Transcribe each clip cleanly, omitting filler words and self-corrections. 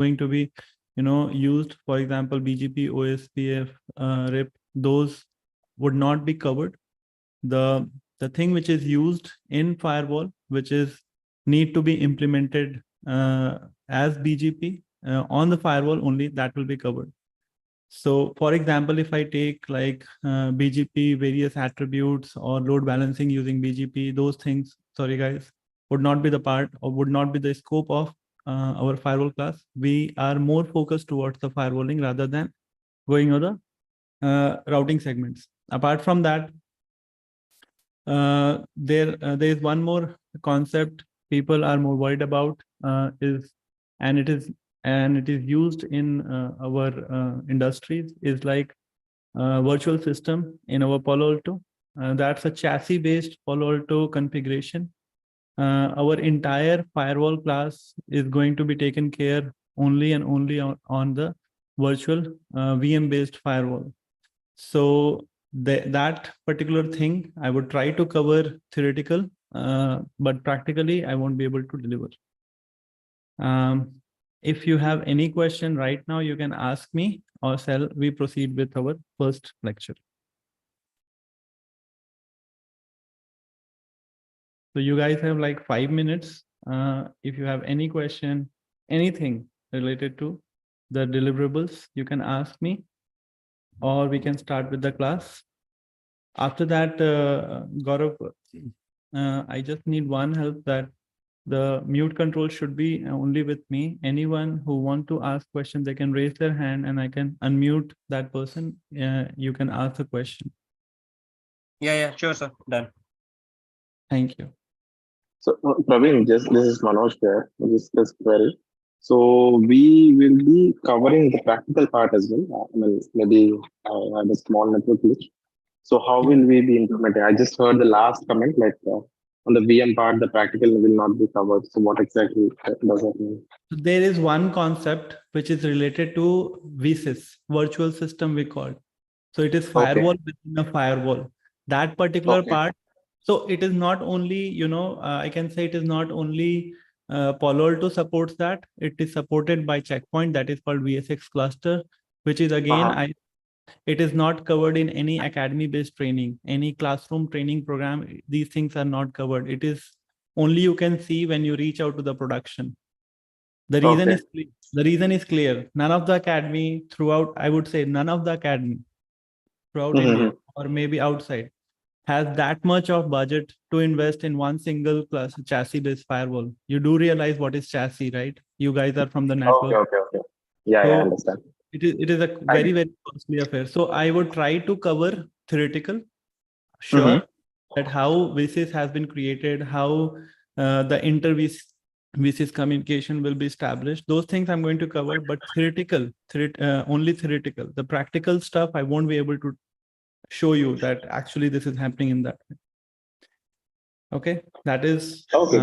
going to be, used, for example, BGP, OSPF, RIP, those would not be covered. The thing which is used in firewall, which is need to be implemented as BGP on the firewall only, that will be covered. So for example, if I take like BGP, various attributes or load balancing using BGP, those things, sorry guys, would not be the part or would not be the scope of our firewall class. We are more focused towards the firewalling rather than going over the routing segments. Apart from that, there is one more concept people are more worried about and it is used in our industries, is like virtual system in our Palo Alto. That's a chassis based Palo Alto configuration. Our entire firewall class is going to be taken care only and only on the virtual VM based firewall. So that particular thing I would try to cover theoretical, but practically I won't be able to deliver. If you have any question right now, you can ask me, or shall we proceed with our first lecture? So you guys have like 5 minutes. If you have any question, anything related to the deliverables, you can ask me, or we can start with the class. After that, Gaurav, I just need one help, that the mute control should be only with me. Anyone who want to ask questions, they can raise their hand and I can unmute that person. You can ask the question. Yeah, sure, sir. Done. Thank you. So, Praveen, this is Manoj here. This query. So we will be covering the practical part as well. I mean, maybe I had a small network glitch. So how will we be implementing? I just heard the last comment, like on the VM part, the practical will not be covered. So what exactly does that mean? So there is one concept which is related to vSys, virtual system we call. So it is firewall within a firewall. That particular part. So it is not only, I can say it is not only Palo Alto supports that. It is supported by Checkpoint, that is called VSX cluster, which is again, it is not covered in any academy-based training, any classroom training program. These things are not covered. It is only you can see when you reach out to the production. The reason is clear. None of the academy throughout, I would say none of the academy throughout India or maybe outside has that much of budget to invest in one single class chassis-based firewall. You do realize what is chassis, right? You guys are from the network. Okay. Yeah, I understand. It is a very, very costly affair. So I would try to cover theoretical, sure, that how vSys has been created, how the inter-vSys communication will be established. Those things I'm going to cover, but theoretical, only theoretical. The practical stuff, I won't be able to show you that actually this is happening in that way. Okay, that is okay.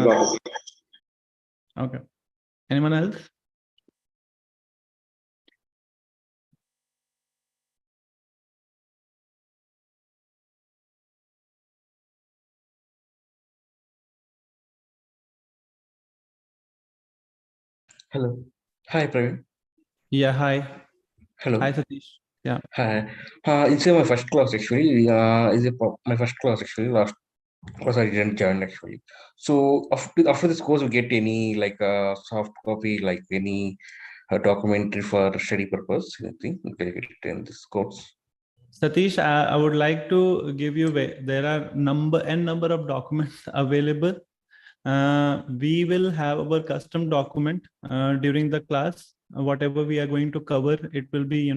Anyone else? Hello. Hi, Praveen. Yeah, hi. Hello. Hi, Satish. Yeah. Hi. It's my first class actually. My first class actually. Last class I didn't join actually. So after this course, we get any like soft copy, like any documentary for study purpose. I think we can get it in this course. Satish, I would like to give you, there are n number of documents available. We will have our custom document during the class. Whatever we are going to cover, it will be,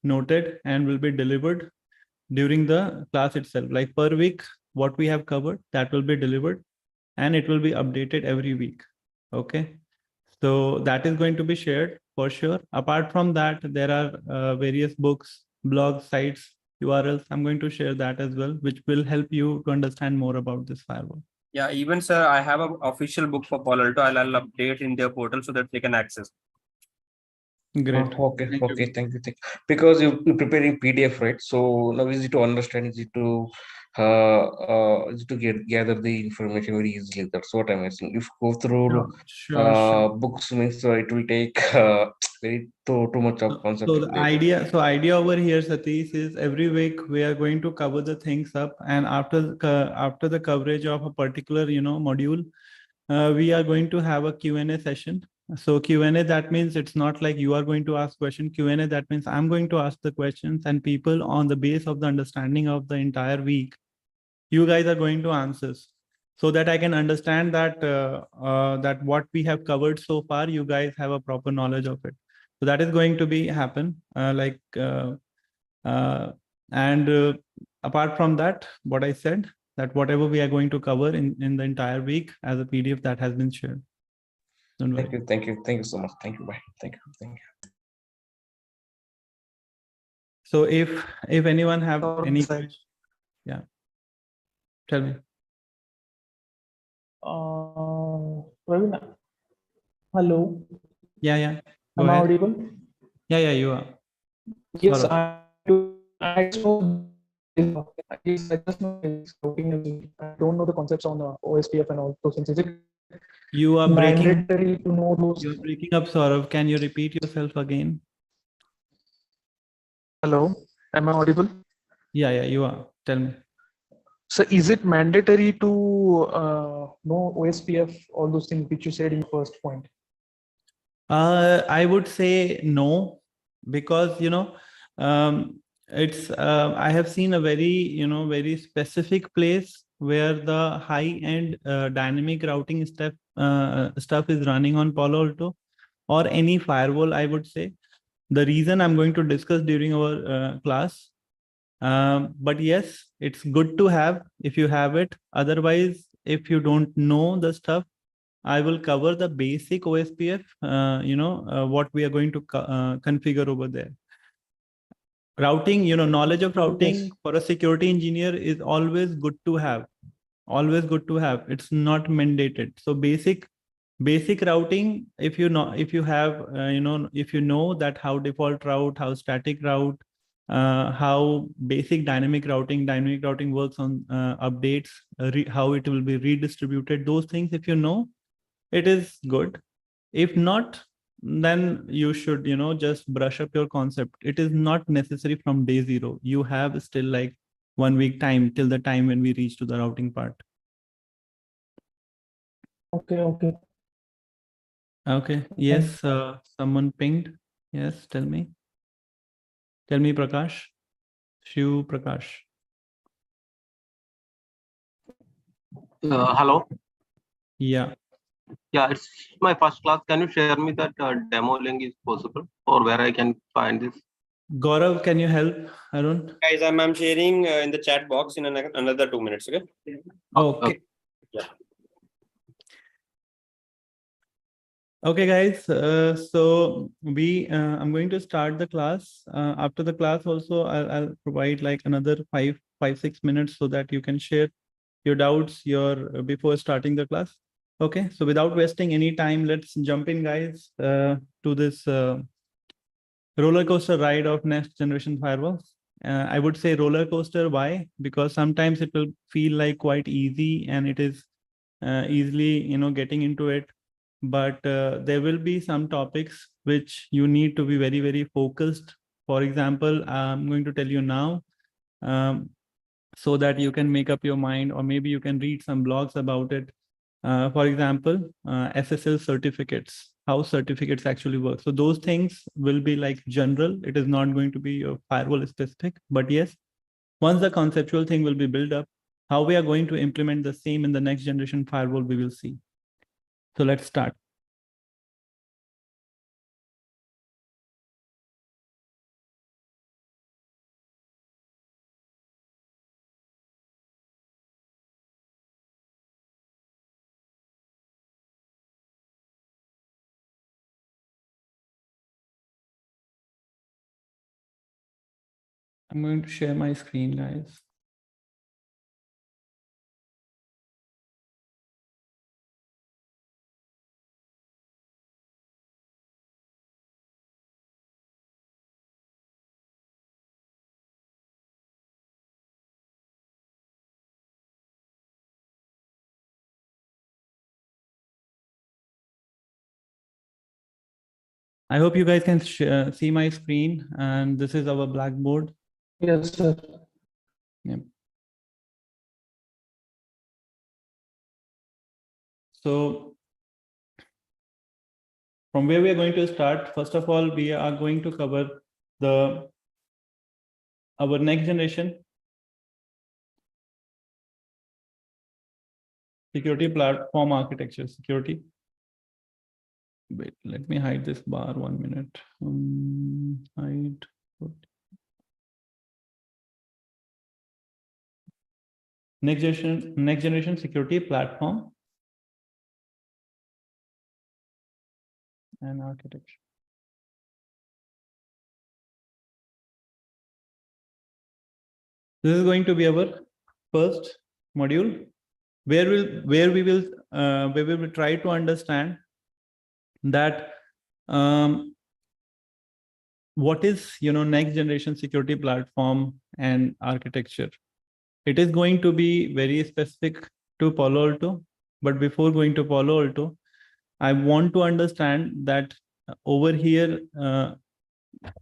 noted and will be delivered during the class itself. Like per week, what we have covered, that will be delivered and it will be updated every week. Okay. So that is going to be shared for sure. Apart from that, there are various books, blogs, sites, URLs. I'm going to share that as well, which will help you to understand more about this firewall. Yeah, even sir, I have an official book for Palo Alto. I'll update in their portal so that they can access. Great. Okay, Thank you. okay, thank you, Because you're preparing PDF, right? So now is it to understand, is it to gather the information very easily. That's what I'm asking. If go through Sure. books means it will take very too much of concept. So the idea over here, Satish, is every week we are going to cover the things up, and after the coverage of a particular module, we are going to have a Q&A session. So Q&A, that means it's not like you are going to ask question. Q&A, that means I'm going to ask the questions, and people on the base of the understanding of the entire week, you guys are going to answers, so that I can understand that that what we have covered so far, you guys have a proper knowledge of it. So that is going to be happen. And apart from that, what I said, that whatever we are going to cover in the entire week as a PDF that has been shared. Don't worry. Thank you so much. Thank you. Bye. Thank you. So if anyone have any question, yeah, tell me. Praveen, hello. Yeah. Go Am I ahead. audible? Yeah, you are. Yes, Saurabh. I just know. Yes, I just know it's routing. I don't know the concepts on OSPF and all those things. Is it You are breaking. mandatory to know those? You're breaking up, Saurav. Can you repeat yourself again? Hello, am I audible? Yeah, you are. Tell me. So, is it mandatory to know OSPF, all those things which you said in the first point? I would say no, because it's I have seen a very specific place where the high-end dynamic routing stuff is running on Palo Alto or any firewall, I would say. The reason I'm going to discuss during our class. But yes, it's good to have if you have it. Otherwise, if you don't know the stuff, I will cover the basic OSPF, what we are going to configure over there. Routing, knowledge of routing for a security engineer is always good to have. Always good to have. It's not mandated. So basic routing, if you have, if you know that how default route, how static route, how basic dynamic routing works on updates, how it will be redistributed, those things, if you know, it is good. If not, then you should just brush up your concept. It is not necessary from day zero. You have still like 1 week time till the time when we reach to the routing part. Okay. Yes, someone pinged. Yes, tell me, Prakash. Shiv Prakash. Hello. Yeah. Yeah, it's my first class. Can you share me that demo link is possible, or where I can find this? Gaurav, can you help Arun? Guys, I'm sharing in the chat box in another 2 minutes. Okay. Okay. Yeah. Okay, guys. So I'm going to start the class. After the class, also I'll provide like another 5-6 minutes so that you can share your doubts before starting the class. Okay. So without wasting any time, let's jump in, guys, to this roller coaster ride of next generation firewalls. I would say roller coaster. Why? Because sometimes it will feel like quite easy and it is easily getting into it, but there will be some topics which you need to be very, very focused. For example, I'm going to tell you now, so that you can make up your mind, or maybe you can read some blogs about it. For example, SSL certificates, how certificates actually work. So those things will be like general. It is not going to be a firewall specific, but yes, once the conceptual thing will be built up, how we are going to implement the same in the next generation firewall, we will see. So let's start. I'm going to share my screen, guys. I hope you guys can see my screen, and this is our Blackboard. Yes, sir. Yep. So from where we are going to start, first of all, we are going to cover our next generation security platform architecture. Security. Wait, let me hide this bar 1 minute. Hide. Next generation security platform and architecture. This is going to be our first module, where we will try to understand that what is next generation security platform and architecture. It is going to be very specific to Palo Alto, but before going to Palo Alto, I want to understand that over here,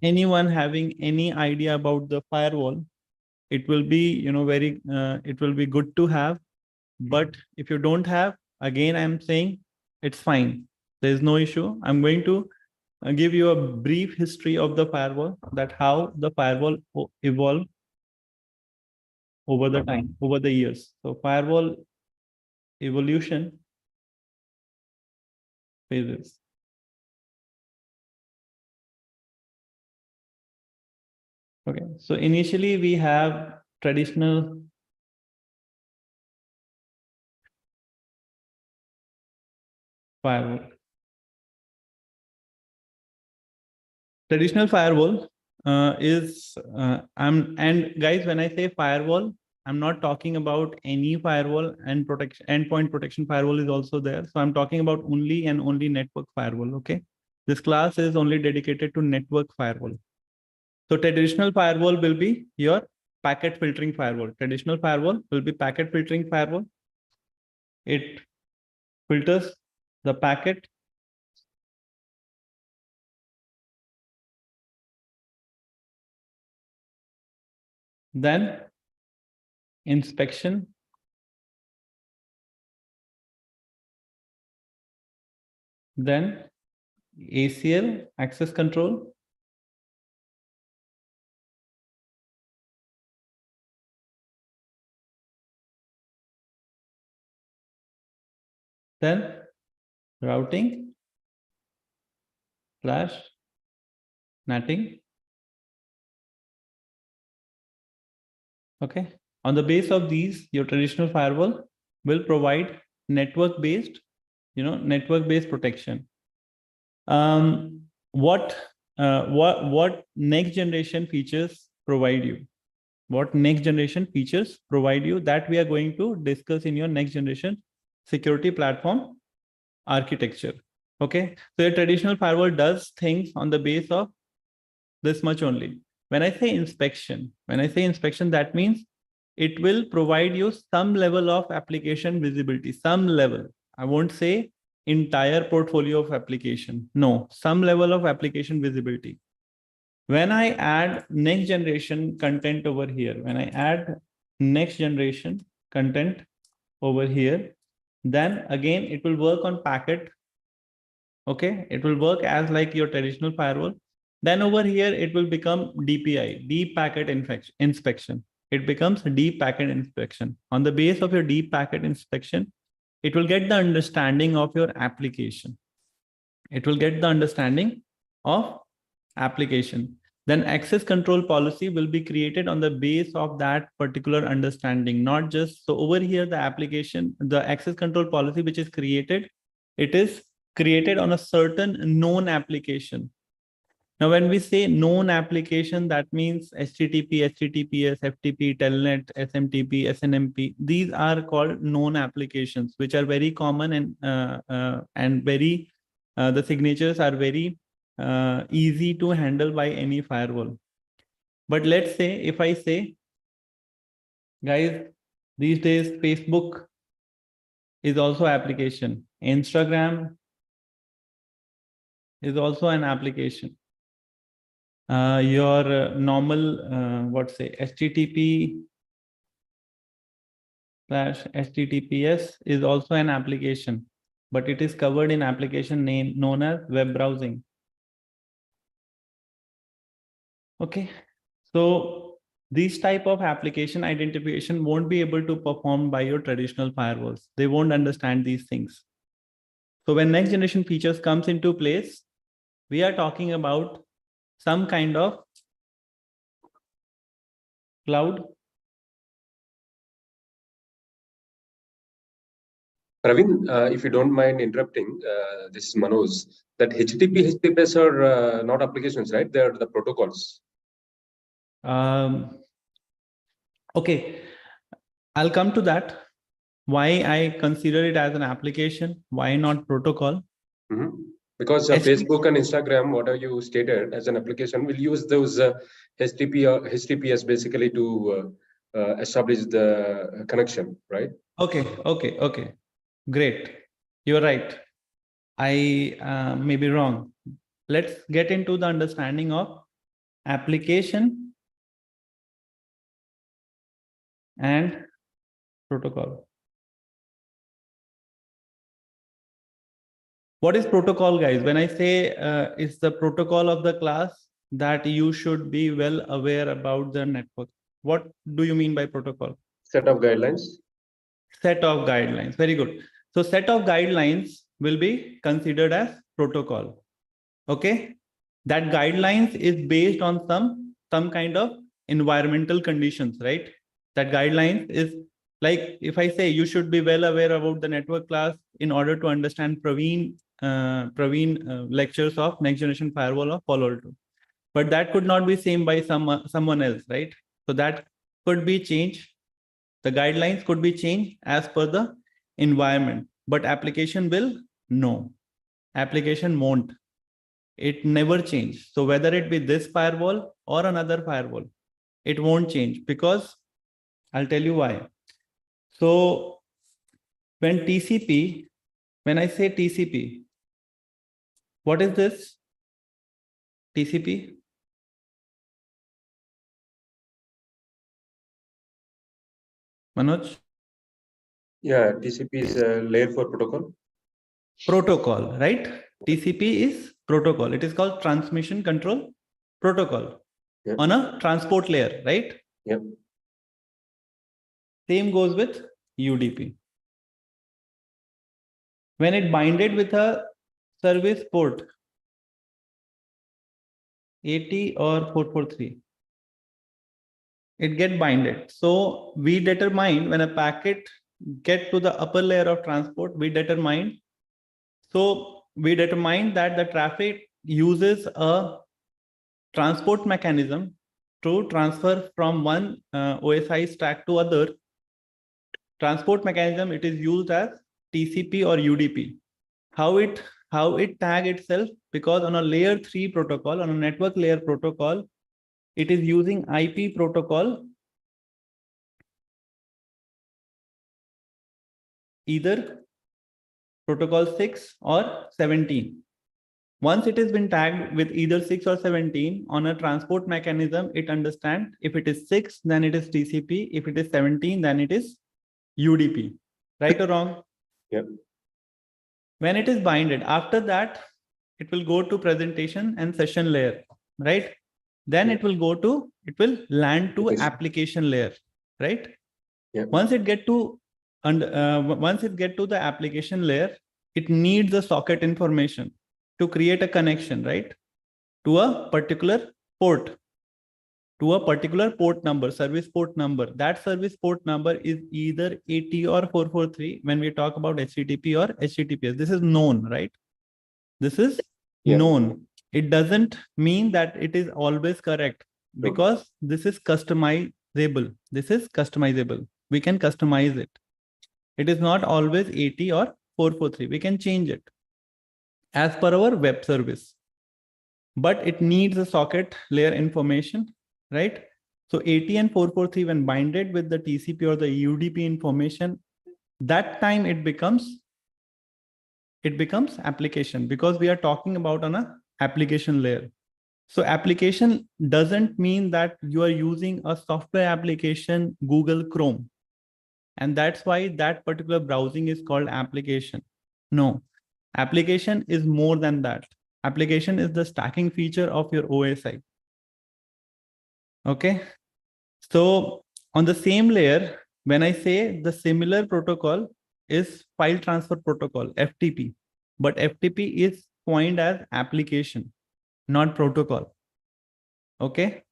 anyone having any idea about the firewall, it will be it will be good to have. But if you don't have, again, I'm saying it's fine. There's no issue. I'm going to give you a brief history of the firewall, that how the firewall evolved over the time, over the years. So firewall evolution phases. Okay, so initially we have traditional firewall. Traditional firewall is and guys, when I say firewall, I'm not talking about any firewall, and endpoint protection firewall is also there. So I'm talking about only and only network firewall. Okay, this class is only dedicated to network firewall. So traditional firewall will be your packet filtering firewall. Traditional firewall will be packet filtering firewall. It filters the packet. Then inspection. Then ACL, access control. Then routing / netting. Okay. On the base of these, your traditional firewall will provide network-based, network-based protection. What next generation features provide you? What next generation features provide you, that we are going to discuss in your next generation security platform architecture. Okay, so your traditional firewall does things on the base of this much only. When I say inspection, that means it will provide you some level of application visibility, some level. I won't say entire portfolio of application. No, some level of application visibility. When I add next generation content over here, then again, it will work on packet. Okay, it will work as like your traditional firewall. Then over here, it will become DPI, deep packet inspection. It becomes deep packet inspection. On the base of your deep packet inspection, it will get the understanding of your application. Then access control policy will be created on the base of that particular understanding, not just, so over here, the access control policy, which is created, it is created on a certain known application. Now, when we say known application, that means HTTP, HTTPS, FTP, Telnet, SMTP, SNMP. These are called known applications, which are very common and very, the signatures are very easy to handle by any firewall. But let's say, if I say, guys, these days, Facebook is also application. Instagram is also an application. Your normal, HTTP / HTTPS is also an application, but it is covered in application name known as web browsing. Okay, so these type of application identification won't be able to perform by your traditional firewalls. They won't understand these things. So when next generation features comes into place, we are talking about some kind of cloud. Praveen, if you don't mind interrupting, this is Manoj. That HTTP, HTTPS are not applications, right? They are the protocols. Okay, I'll come to that. Why I consider it as an application, why not protocol? Because Facebook and Instagram, whatever you stated as an application, will use those HTTP or HTTPS basically to establish the connection, right? Okay. Great. You're right. I may be wrong. Let's get into the understanding of application and protocol. What is protocol, guys? When I say it's the protocol of the class that you should be well aware about the network. What do you mean by protocol? Set of guidelines. Set of guidelines. Very good. So set of guidelines will be considered as protocol. Okay. That guidelines is based on some kind of environmental conditions, right? That guidelines is like, if I say you should be well aware about the network class in order to understand Praveen lectures of next generation firewall of Palo Alto. But that could not be same by someone else, right? So that could be changed. The guidelines could be changed as per the environment, but application will no. Application won't. It never change. So whether it be this firewall or another firewall, it won't change, because I'll tell you why. So when TCP, when I say TCP, what is this? TCP? Manoj? Yeah, TCP is a layer 4 protocol. Protocol, right? TCP is protocol. It is called transmission control protocol on a transport layer, right? Yep. Same goes with UDP. When it binded with a service port 80 or 443, it get binded. So we determine when a packet get to the upper layer of transport, we determine that the traffic uses a transport mechanism to transfer from one OSI stack to other. Transport mechanism, it is used as TCP or UDP. How it tag itself? Because on a layer 3 protocol, on a network layer protocol, it is using IP protocol, either protocol 6 or 17. Once it has been tagged with either 6 or 17 on a transport mechanism, it understands if it is 6, then it is TCP. If it is 17, then it is UDP. Right or wrong? Yep. When it is binded, after that, it will go to presentation and session layer, right? Then it will land to application layer, right? Yep. Once it get to the application layer, it needs the socket information to create a connection, right? To a particular port, number, service port number. That service port number is either 80 or 443 when we talk about HTTP or HTTPS. This is known, right? This is known. It doesn't mean that it is always correct, because this is customizable. We can customize it. It is not always 80 or 443. We can change it as per our web service, but it needs a socket layer information, right? So 80 and 443, when binded with the TCP or the UDP information, that time it becomes it becomes application, because we are talking about on a application layer. So application doesn't mean that you are using a software application, Google Chrome, and that's why that particular browsing is called application. No, application is more than that. Application is the stacking feature of your OSI. Okay. So on the same layer, when I say the similar protocol is file transfer protocol, FTP, but FTP is coined as application, not protocol. Okay.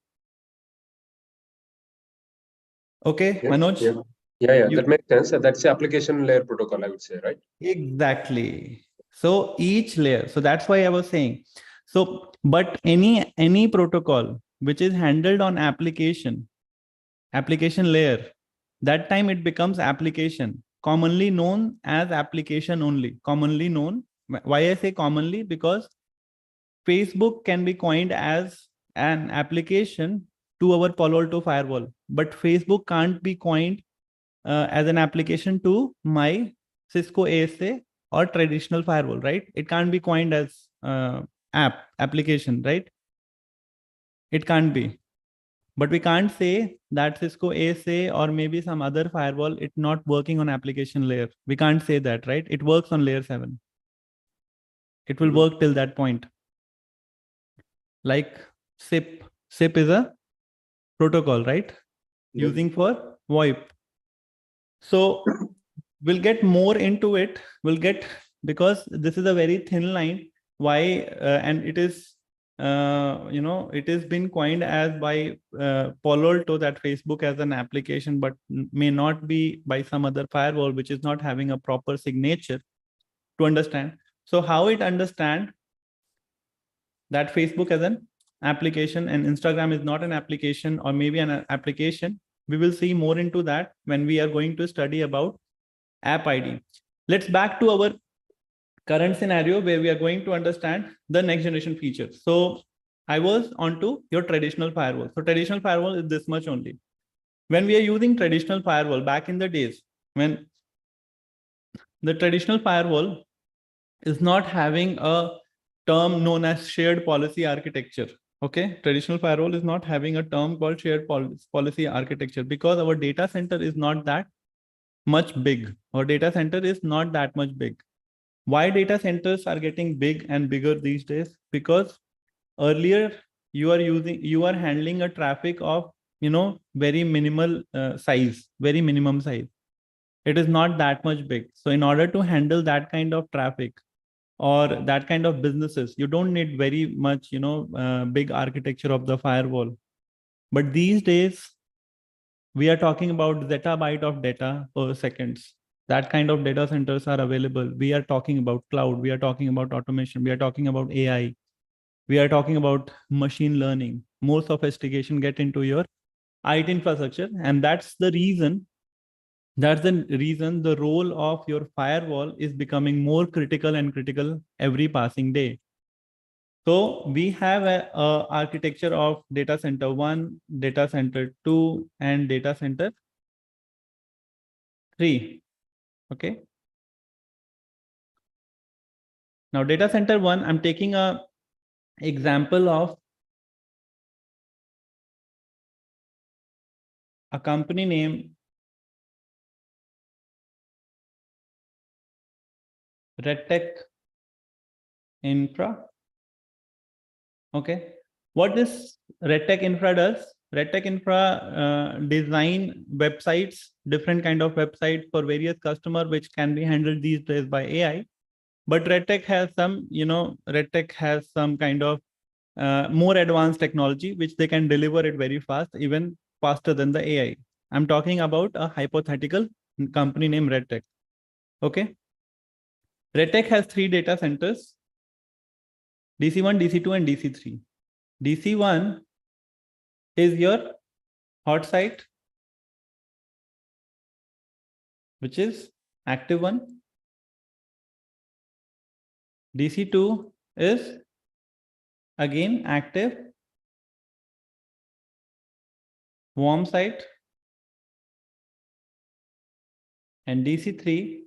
Okay, Yeah, Manoj? yeah, You- that makes sense. That's the application layer protocol, I would say, right? Exactly. So each layer, so that's why I was saying, so, but any protocol which is handled on application layer, that time it becomes application, commonly known as application only, commonly known. Why I say commonly? Because Facebook can be coined as an application to our Palo Alto firewall, but Facebook can't be coined as an application to my Cisco ASA or traditional firewall, right? It can't be coined as application, right? It can't be. But we can't say that Cisco ASA or maybe some other firewall, it's not working on application layer. We can't say that, right? It works on layer 7. It will work till that point. Like SIP. SIP is a protocol, right? Using for VoIP. So we'll get more into it. We'll get, because this is a very thin line. Why? And it is, it has been coined as by Palo Alto, that Facebook as an application, but may not be by some other firewall, which is not having a proper signature to understand. So how it understand that Facebook as an application and Instagram is not an application, or maybe an application? We will see more into that when we are going to study about app ID. Let's back to our current scenario where we are going to understand the next generation features. So I was onto your traditional firewall. So traditional firewall is this much only. When we are using traditional firewall back in the days, when the traditional firewall is not having a term known as shared policy architecture. Okay, traditional firewall is not having a term called shared policy architecture, because our data center is not that much big. Our data center is not that much big. Why data centers are getting big and bigger these days? Because earlier you are handling a traffic of, very minimal size, very minimum size. It is not that much big. So in order to handle that kind of traffic or that kind of businesses, you don't need very much, big architecture of the firewall. But these days, we are talking about zettabyte of data per seconds. That kind of data centers are available. We are talking about cloud. We are talking about automation. We are talking about AI. We are talking about machine learning. More sophistication get into your IT infrastructure. And that's the reason the role of your firewall is becoming more critical and critical every passing day. So we have a architecture of data center 1, data center 2, and data center 3. Okay. Now data center 1, I'm taking a example of a company name RedTech Infra. Okay. What this RedTech Infra does? RedTech Infra design websites, different kind of websites for various customers, which can be handled these days by AI. But RedTech has some, RedTech has some kind of more advanced technology, which they can deliver it very fast, even faster than the AI. I'm talking about a hypothetical company named RedTech. Okay. RedTech has 3 data centers, DC1, DC2, and DC3. DC1 is your hot site, which is active one. DC2 is again active warm site, and DC3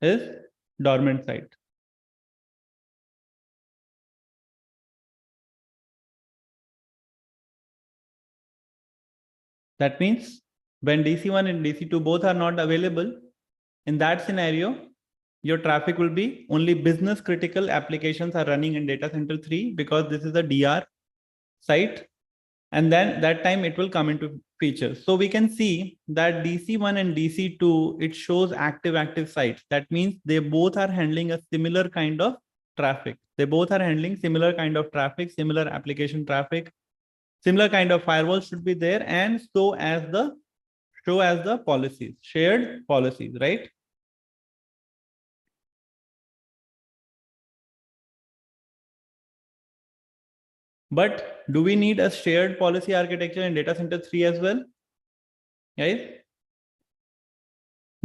is dormant site. That means when DC1 and DC2 both are not available, in that scenario, your traffic will be only business critical applications are running in data center 3 because this is a DR site. And then that time it will come into features. So we can see that DC1 and DC2, it shows active sites. That means they both are handling a similar kind of traffic. They both are handling similar kind of traffic, similar application traffic, similar kind of firewall should be there, and so as the policies, shared policies, right? But do we need a shared policy architecture in data center 3 as well? Guys?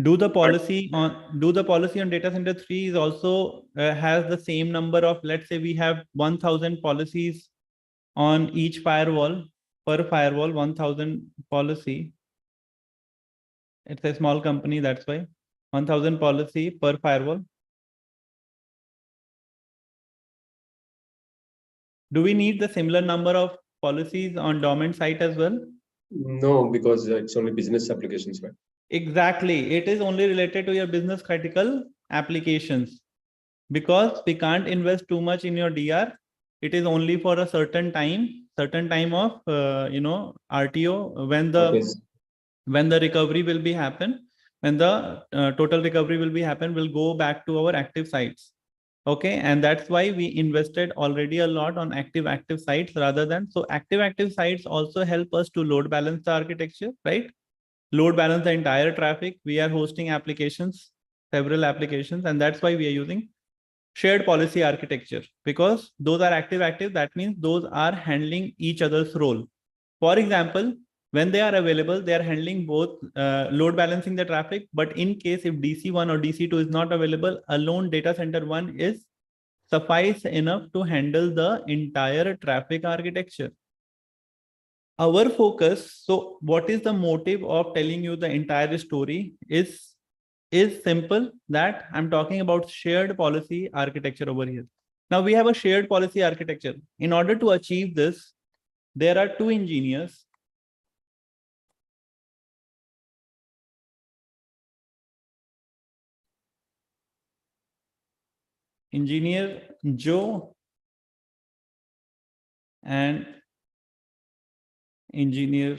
Do the policy on data center 3 is also has the same number of, let's say we have 1000 policies on each firewall, per firewall 1000 policy. It's a small company, that's why 1000 policy per firewall. Do we need the similar number of policies on domain site as well? No, because it's only business applications, right? Exactly. It is only related to your business critical applications, because we can't invest too much in your DR. It is only for a certain time of RTO, when the recovery will be happen, when the total recovery will be happen, will go back to our active sites. Okay, and that's why we invested already a lot on active sites rather than, so active sites also help us to load balance the architecture, right? Load balance the entire traffic. We are hosting applications, several applications, and that's why we are using shared policy architecture, because those are active. That means those are handling each other's role. For example, when they are available, they are handling both load balancing the traffic. But in case if DC1 or DC2 is not available, alone data center 1 is suffice enough to handle the entire traffic architecture. Our focus, so what is the motive of telling you the entire story is simple, that I'm talking about shared policy architecture over here. Now we have a shared policy architecture. In order to achieve this, there are two engineers. Engineer Joe and engineer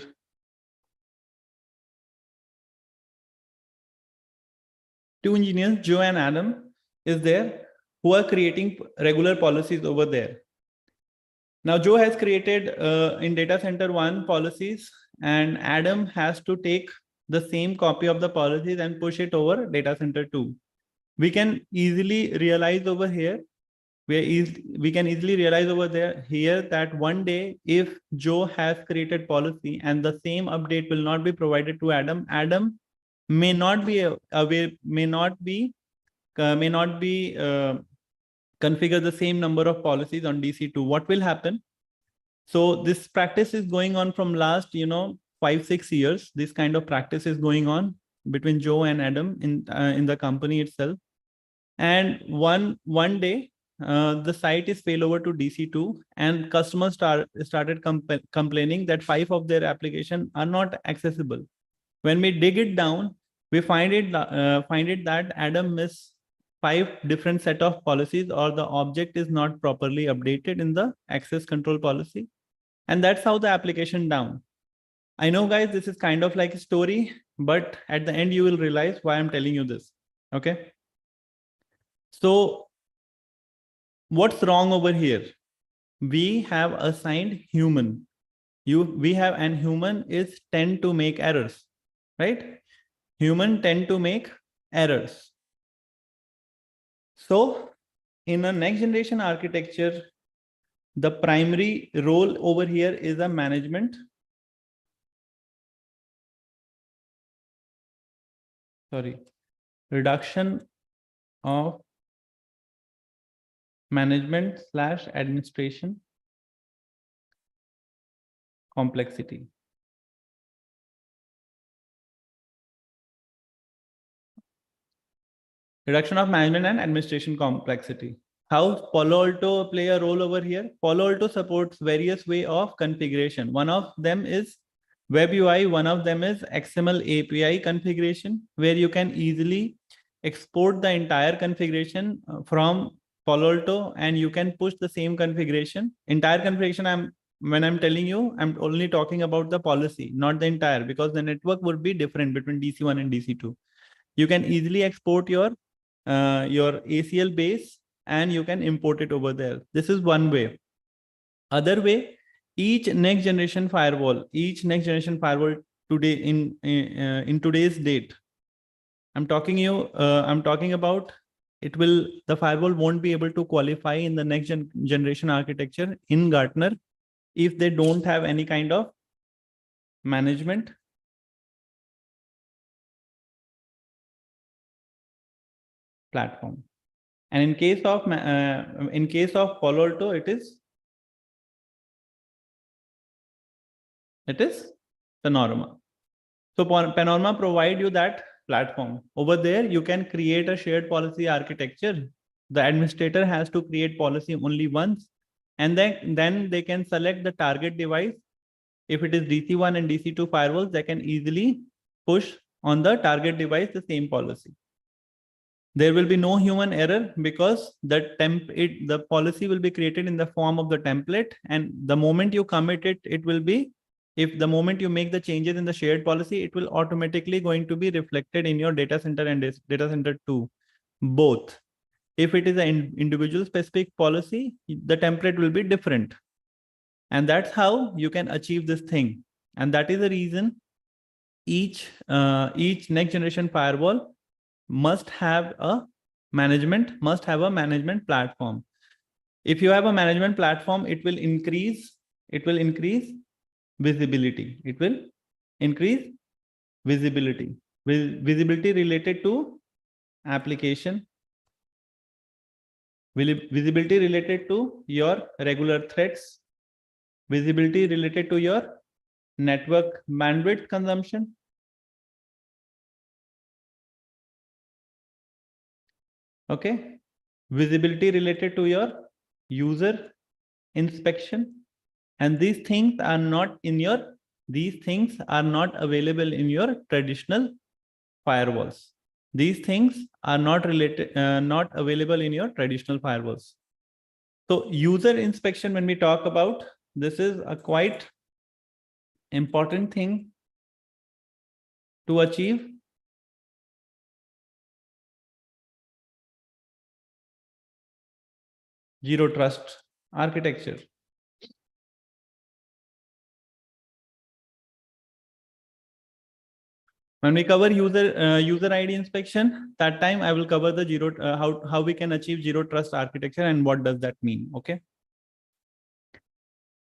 two engineers, Joe and Adam, is there, who are creating regular policies over there. Now Joe has created in data center 1 policies, and Adam has to take the same copy of the policies and push it over data center 2. We can easily realize over here, we can easily realize over here that one day if Joe has created policy and the same update will not be provided to Adam, Adam may not be configure the same number of policies on DC2. What will happen? So this practice is going on from last 5-6 years. This kind of practice is going on between Joe and Adam in the company itself. And one day the site is failover to DC2, and customers started complaining that 5 of their applications are not accessible. When we dig it down, we find it that Adam missed 5 different set of policies, or the object is not properly updated in the access control policy. And that's how the application down. I know, guys, this is kind of like a story, but at the end you will realize why I'm telling you this. Okay. So what's wrong over here? We have assigned human. And human is tend to make errors, right? Human tend to make errors. So in a next generation architecture, the primary role over here is a management. Reduction of management / administration complexity. Reduction of management and administration complexity. How Palo Alto play a role over here? Palo Alto supports various way of configuration. One of them is Web UI, one of them is XML API configuration, where you can easily export the entire configuration from Palo Alto, and you can push the same configuration. Entire configuration, when I'm telling you, I'm only talking about the policy, not the entire, because the network would be different between DC1 and DC2. You can easily export your ACL base and you can import it over there. This is one way. Other way, each next generation firewall today in today's date, I'm talking about the firewall won't be able to qualify in the next generation architecture in Gartner if they don't have any kind of management platform. And in case of Palo Alto, it is Panorama. So Panorama provide you that platform. Over there, you can create a shared policy architecture. The administrator has to create policy only once, and then they can select the target device. If it is DC1 and DC2 firewalls, they can easily push on the target device the same policy. There will be no human error because the policy will be created in the form of the template, and the moment you commit it, it will be, if the moment you make the changes in the shared policy, it will automatically going to be reflected in your data center and data center 2, both. If it is an individual specific policy, the template will be different. And that's how you can achieve this thing. And that is the reason each next generation firewall must have a management platform. If you have a management platform, it will increase visibility. It will increase visibility. Visibility related to application. Visibility related to your regular threats. Visibility related to your network bandwidth consumption. Okay. Visibility related to your user inspection. And these things are not available in your traditional firewalls. These things are not available in your traditional firewalls. So user inspection, when we talk about, this is a quite important thing to achieve. Zero trust architecture. When we cover user ID inspection, that time I will cover the how we can achieve zero trust architecture and what does that mean. Okay.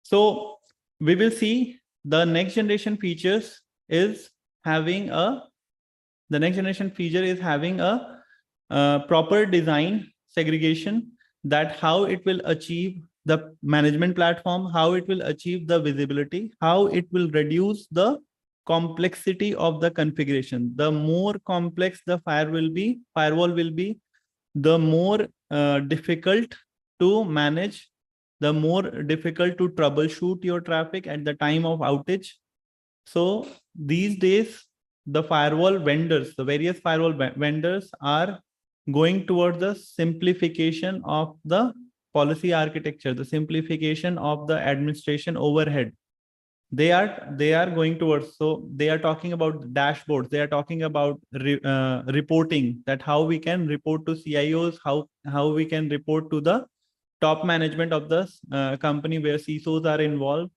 So we will see the next generation features is having a proper design segregation, that how it will achieve the management platform, how it will achieve the visibility, how it will reduce the complexity of the configuration. The more complex the firewall will be, the more difficult to manage, the more difficult to troubleshoot your traffic at the time of outage. So these days, the various firewall vendors are going towards the simplification of the policy architecture, the simplification of the administration overhead. They are going towards, so they are talking about dashboards, they are talking about reporting, that how we can report to CIOs, how we can report to the top management of the company, where CISOs are involved,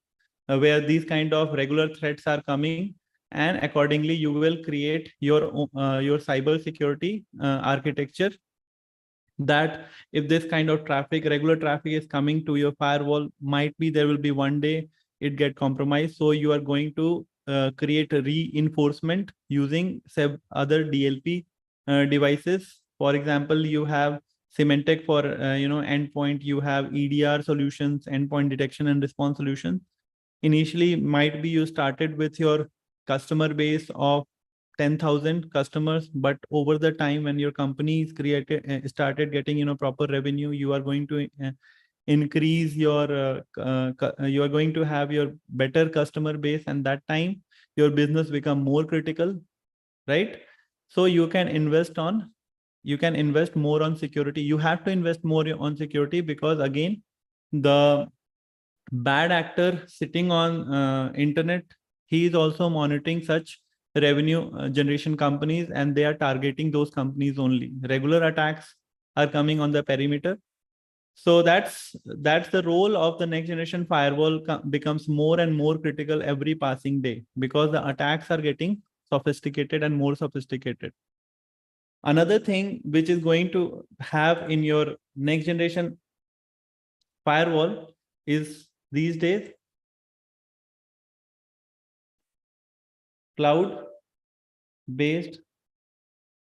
where these kind of regular threats are coming, and accordingly you will create your cyber security architecture, that if this kind of regular traffic is coming to your firewall, might be there will be one day it get compromised. So you are going to create a reinforcement using other DLP devices. For example, you have Symantec for endpoint, you have EDR solutions, endpoint detection and response solutions. Initially, might be you started with your customer base of 10,000 customers, but over the time when your company is started getting proper revenue, you are going to increase your you are going to have your better customer base, and that time your business become more critical, right? So you can invest more on security. You have to invest more on security, because again, the bad actor sitting on internet, he is also monitoring such revenue generation companies, and they are targeting those companies only. Regular attacks are coming on the perimeter. So that's the role of the next generation firewall becomes more and more critical every passing day, because the attacks are getting sophisticated and more sophisticated. Another thing which is going to have in your next generation firewall is these days cloud-based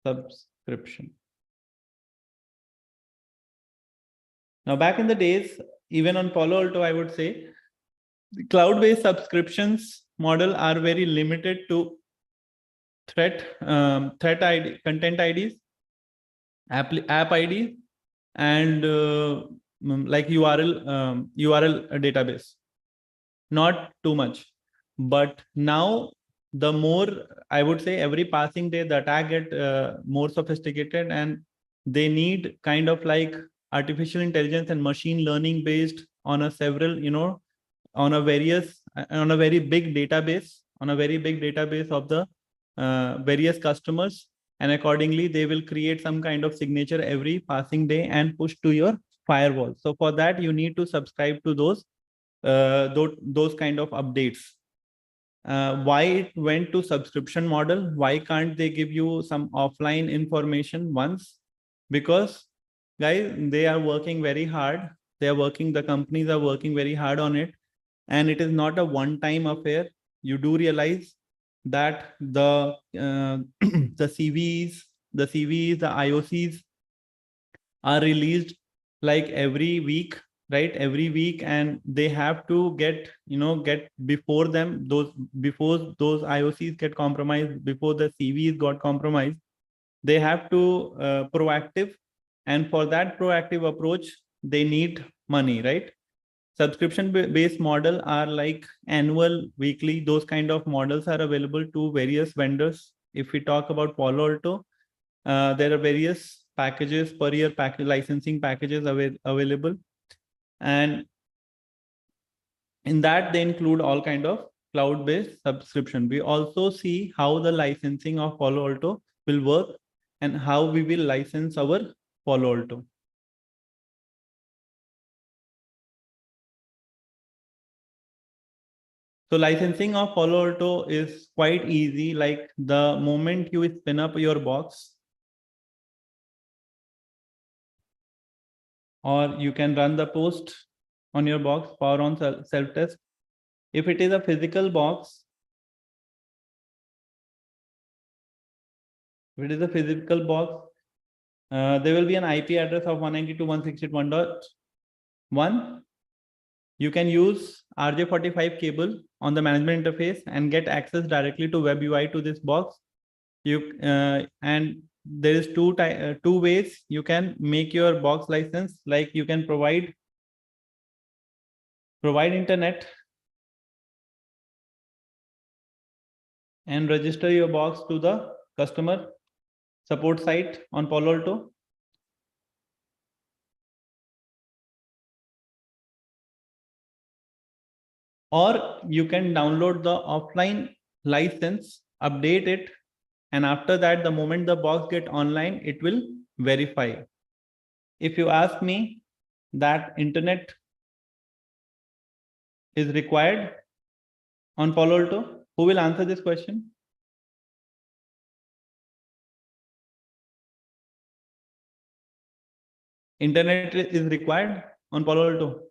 subscription. Now, back in the days, even on Palo Alto, I would say the cloud-based subscriptions model are very limited to threat ID, content IDs, app ID, and like URL database. Not too much. But now, the more, I would say, every passing day, the attack get more sophisticated, and they need kind of like artificial intelligence and machine learning based on a several, on a very big database of the various customers, and accordingly they will create some kind of signature every passing day and push to your firewall. So for that, you need to subscribe to those kind of updates. Why it went to subscription model? Why can't they give you some offline information once? Because guys, they are working very hard. The companies are working very hard on it, and it is not a one-time affair. You do realize that the the CVs, the IOCs are released like every week, right? Every week, and they have to get before those IOCs get compromised, before the CVs got compromised. They have to proactive, and for that proactive approach, they need money, right? Subscription based model are like annual, weekly. Those kind of models are available to various vendors. If we talk about Palo Alto, there are various packages per year, licensing packages available, and in that they include all kind of cloud-based subscription. We also see how the licensing of Palo Alto will work and how we will license our Palo Alto. So licensing of Palo Alto is quite easy. Like the moment you spin up your box, or you can run the post on your box, power on self-test. If it is a physical box, there will be an IP address of 192.168.1.1. You can use RJ45 cable on the management interface and get access directly to web UI to this box. And there is two ways you can make your box license. Like you can provide internet and register your box to the customer support site on Palo Alto. Or you can download the offline license, update it, and after that, the moment the box get online, it will verify. If you ask me that internet is required on Palo Alto, who will answer this question? Internet is required on Palo Alto.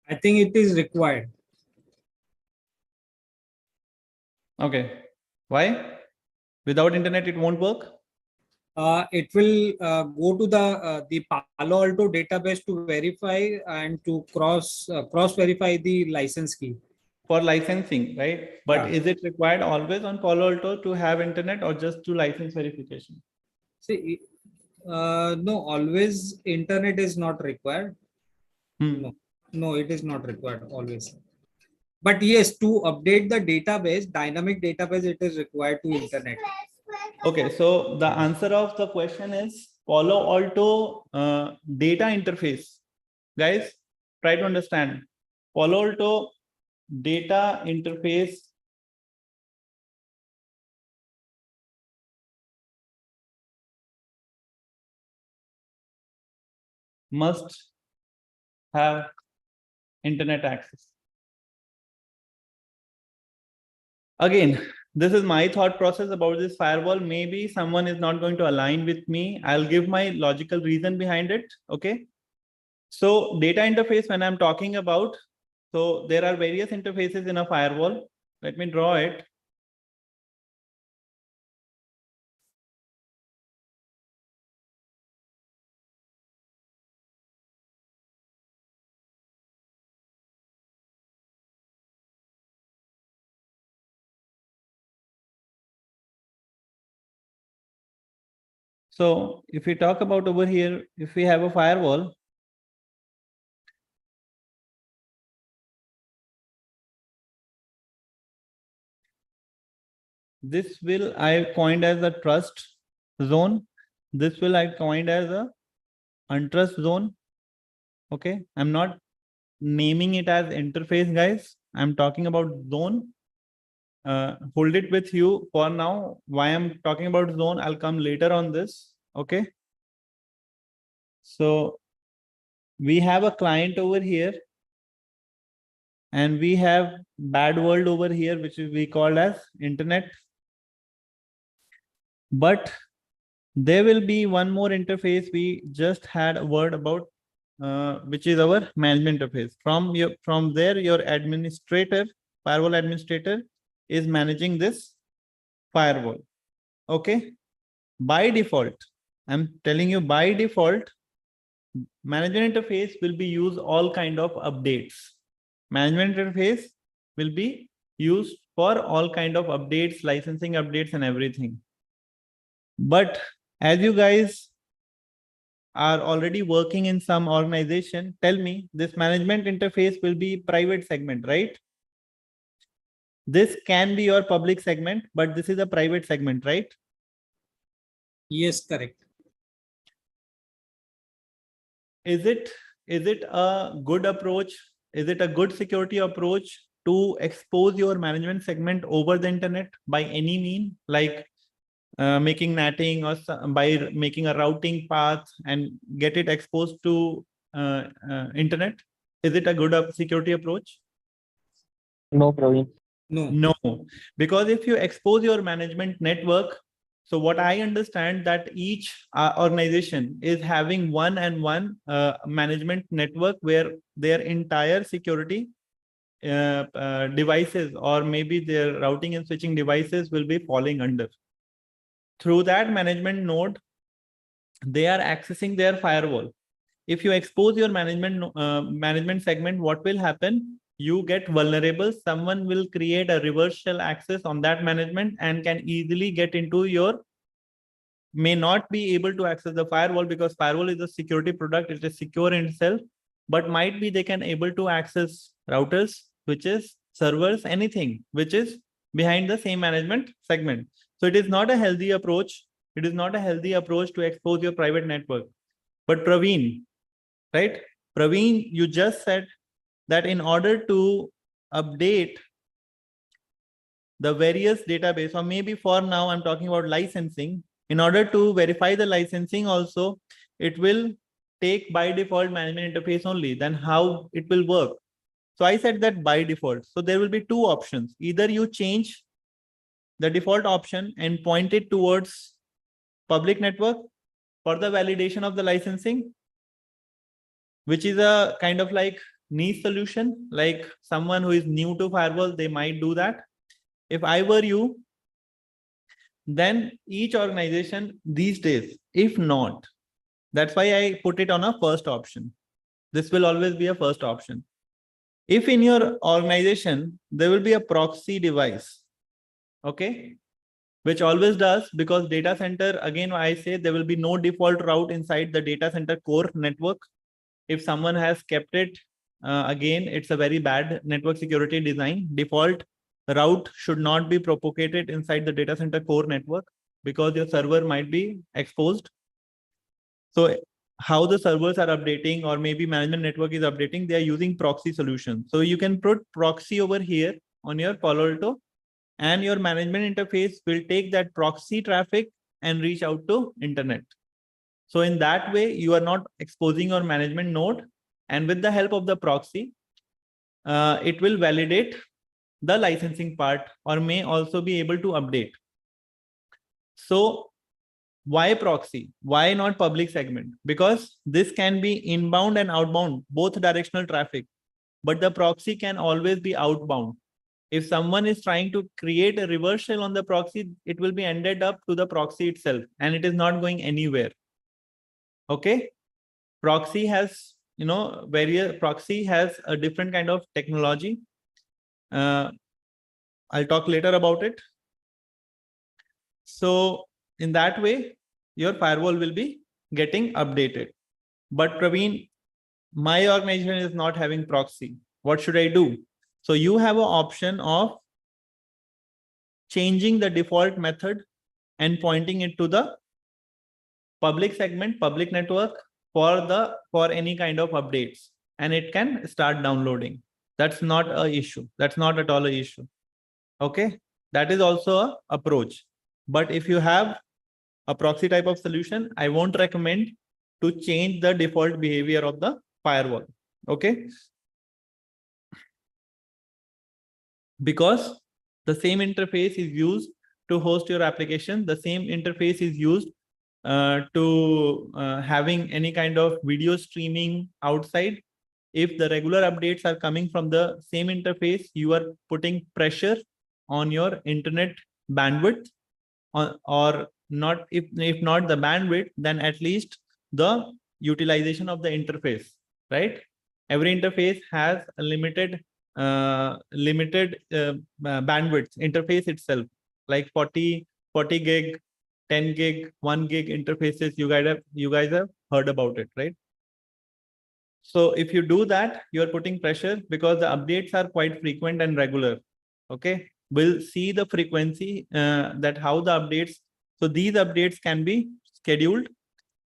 I think it is required. Okay. Why? Without internet, it won't work? It will go to the Palo Alto database to verify and to cross verify the license key. For licensing, right? But Yeah. is it required always on Palo Alto to have internet, or just to license verification? See, No, always internet is not required. Hmm. No, it is not required always. But yes, to update the database, dynamic database, it is required to internet. Okay, so the answer of the question is Palo Alto data interface. Guys, try to understand. Palo Alto data interface must have internet access. Again, this is my thought process about this firewall. Maybe someone is not going to align with me. I'll give my logical reason behind it. Okay. So data interface, when I'm talking about, so there are various interfaces in a firewall. Let me draw it. So if we talk about over here, if we have a firewall, this will I coined as a trust zone. This will I coined as a untrust zone. Okay, I'm not naming it as interface, guys. I'm talking about zone. Hold it with you for now. Why I'm talking about zone, I'll come later on this. Okay. So we have a client over here and we have bad world over here, which is we call as internet. But there will be one more interface we just had a word about, which is our management interface. From there, your administrator, firewall administrator, is managing this firewall. Okay. By default, I'm telling you by default, management interface will be used all kind of updates. Management interface will be used for all kind of updates, licensing updates and everything. But as you guys are already working in some organization, tell me this management interface will be private segment, right? This can be your public segment, but this is a private segment, right? Yes, correct. Is it a good approach? Is it a good security approach to expose your management segment over the internet by any mean, like making netting or by making a routing path and get it exposed to internet? Is it a good security approach? No, Praveen. No. No, because if you expose your management network, so what I understand that each organization is having one management network where their entire security devices or maybe their routing and switching devices will be falling under. Through that management node, they are accessing their firewall. If you expose your management segment, what will happen? You get vulnerable. Someone will create a reverse shell access on that management and can easily get into your, may not be able to access the firewall because firewall is a security product. It is secure in itself, but might be they can able to access routers, switches, servers, anything which is behind the same management segment. So it is not a healthy approach. It is not a healthy approach to expose your private network. But Praveen, right? Praveen, you just said that in order to update the various database, or maybe for now I'm talking about licensing, in order to verify the licensing also, it will take by default management interface only. Then how it will work? So I said that by default. So there will be two options. Either you change the default option and point it towards public network for the validation of the licensing, which is a kind of like niche solution, like someone who is new to firewall, they might do that. If I were you, then each organization these days, if not, that's why I put it on a first option. This will always be a first option. If in your organization, there will be a proxy device, okay? which always does, because data center, again, I say there will be no default route inside the data center core network. If someone has kept it, again, it's a very bad network security design. Default route should not be propagated inside the data center core network because your server might be exposed. So how the servers are updating, or maybe management network is updating, they are using proxy solutions. So you can put proxy over here on your Palo Alto, and your management interface will take that proxy traffic and reach out to internet. So in that way, you are not exposing your management node, and with the help of the proxy, it will validate the licensing part, or may also be able to update. So why proxy? Why not public segment? Because this can be inbound and outbound, both directional traffic, but the proxy can always be outbound. If someone is trying to create a reverse shell on the proxy, it will be ended up to the proxy itself, and it is not going anywhere. Okay. Proxy has, proxy has a different kind of technology. I'll talk later about it. So in that way, your firewall will be getting updated. But Praveen, my organization is not having proxy. What should I do? So you have an option of changing the default method and pointing it to the public segment, public network for any kind of updates, and it can start downloading. That's not an issue. That's not at all an issue. Okay, that is also an approach. But if you have a proxy type of solution, I won't recommend to change the default behavior of the firewall. Okay, because the same interface is used to host your application. The same interface is used to having any kind of video streaming outside. If the regular updates are coming from the same interface, you are putting pressure on your internet bandwidth, or not. If not the bandwidth, then at least the utilization of the interface, right? Every interface has a limited bandwidth interface itself, like 40 gig, 10 gig, 1 gig interfaces. You guys have heard about it, right? So if you do that, you're putting pressure, because the updates are quite frequent and regular. Okay, we'll see the frequency, that how the updates. So these updates can be scheduled,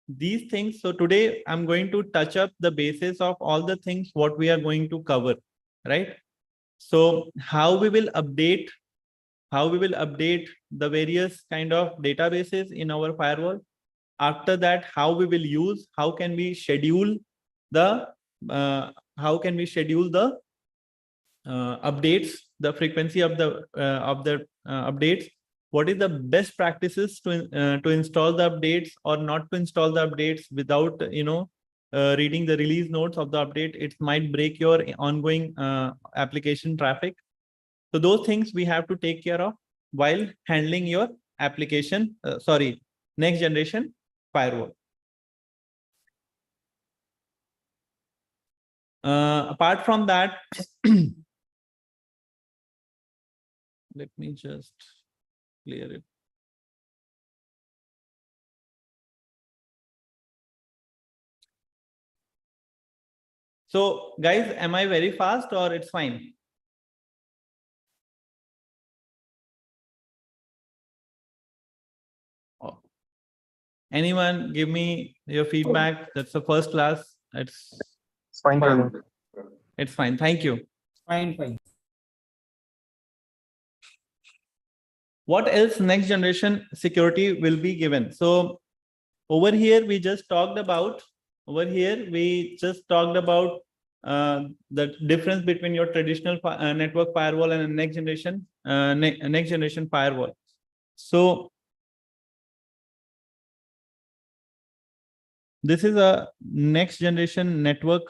these things. So today I'm going to touch up the basis of all the things what we are going to cover, right? So how we will update the various kind of databases in our firewall. After that, how we will use, how can we schedule the updates, the frequency of the updates. What is the best practices to install the updates or not to install the updates without reading the release notes of the update? It might break your ongoing application traffic. So those things we have to take care of while handling your application, next generation firewall. Apart from that, let me just clear it. So guys, am I very fast or it's fine? Oh. Anyone give me your feedback? That's the first class. It's fine. It's fine. Thank you. Fine. What else next generation security will be given? So over here, we just talked about the difference between your traditional network firewall and a next generation firewall. So this is a next generation network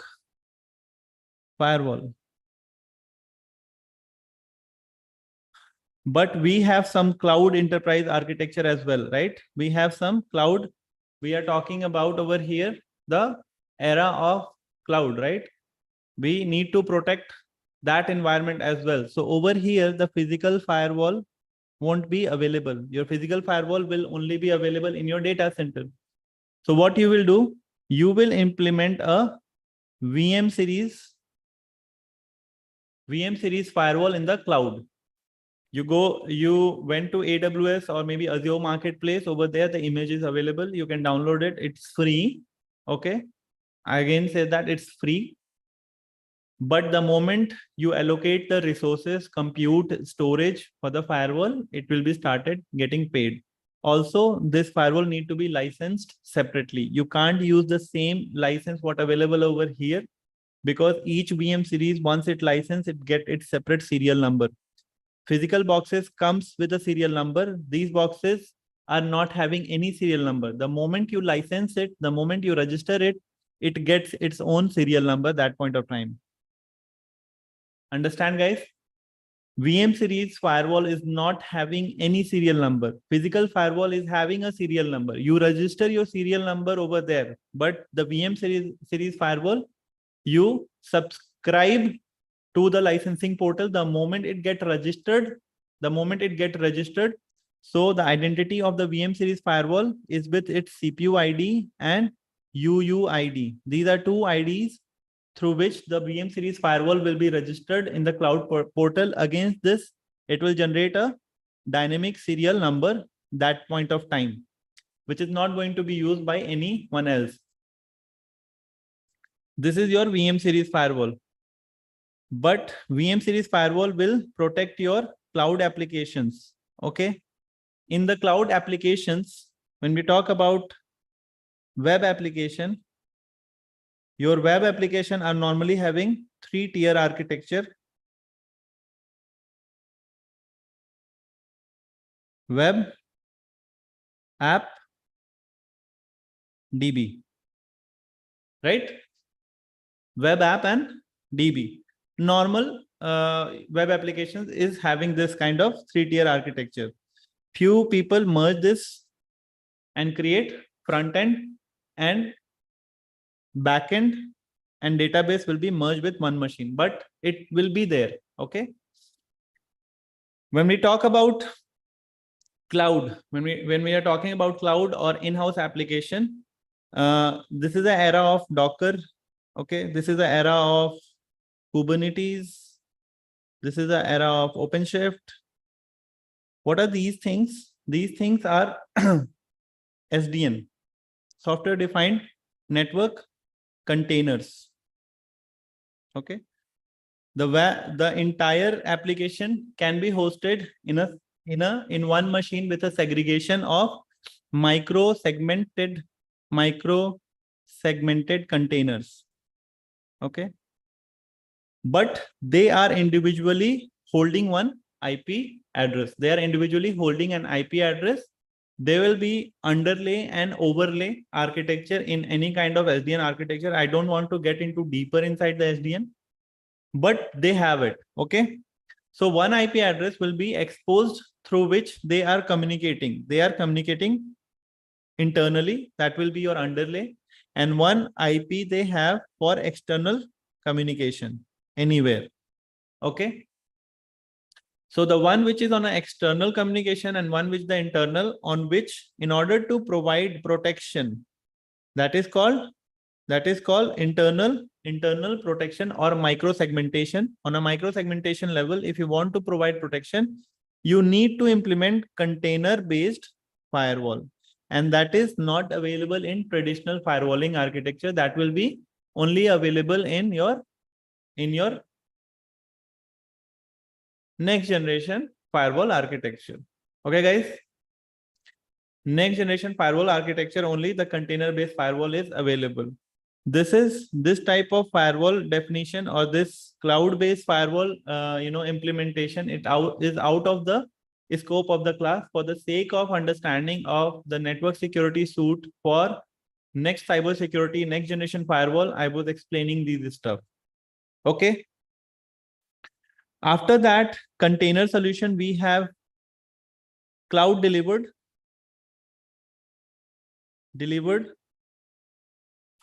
firewall. But we have some cloud enterprise architecture as well, right? We have some cloud. We are talking about over here the era of cloud, right? We need to protect that environment as well. So over here, the physical firewall won't be available. Your physical firewall will only be available in your data center. So what you will do, you will implement a VM series firewall in the cloud. You went to AWS or maybe Azure Marketplace. Over there, the image is available. You can download it. It's free. Okay. I again say that it's free. But the moment you allocate the resources, compute, storage for the firewall, it will be started getting paid. Also, this firewall need to be licensed separately. You can't use the same license what available over here, because each VM series, once it licensed, it get its separate serial number. Physical boxes comes with a serial number. These boxes are not having any serial number. The moment you license it, the moment you register it, it gets its own serial number that point of time. Understand, guys? VM series firewall is not having any serial number. Physical firewall is having a serial number. You register your serial number over there, but the VM series firewall, you subscribe to the licensing portal the moment it get registered. So the identity of the VM series firewall is with its CPU ID and UUID. These are two IDs through which the VM series firewall will be registered in the cloud portal. Against this, it will generate a dynamic serial number that point of time, which is not going to be used by anyone else. This is your VM series firewall. But VM series firewall will protect your cloud applications. Okay. In the cloud applications, when we talk about web application, your web application are normally having 3-tier architecture. Web, app, DB. Right? Web app and DB. Normal web applications is having this kind of 3-tier architecture. Few people merge this and create front end and backend, and database will be merged with one machine, but it will be there. Okay. When we talk about cloud, when we are talking about cloud or in-house application, this is the era of Docker. Okay. This is the era of Kubernetes. This is the era of OpenShift. What are these things? These things are SDN, software defined network containers. Okay. The entire application can be hosted in one machine with a segregation of micro segmented containers. Okay. But they are individually holding one IP address. They are individually holding an IP address. They will be underlay and overlay architecture in any kind of SDN architecture. I don't want to get into deeper inside the SDN, but they have it. Okay. So one IP address will be exposed through which they are communicating. They are communicating internally. That will be your underlay. And one IP they have for external communication anywhere. Okay. So the one which is on an external communication and one which the internal, on which in order to provide protection, that is called internal protection or micro segmentation. On a micro segmentation level, if you want to provide protection, you need to implement container based firewall, and that is not available in traditional firewalling architecture. That will be only available in your next generation firewall architecture. Okay, guys. Next generation firewall architecture, only the container based firewall is available. This type of firewall definition or this cloud based firewall implementation, it is out of the scope of the class. For the sake of understanding of the network security suite for next cyber security, next generation firewall, I was explaining these stuff. Okay. After that container solution, we have cloud delivered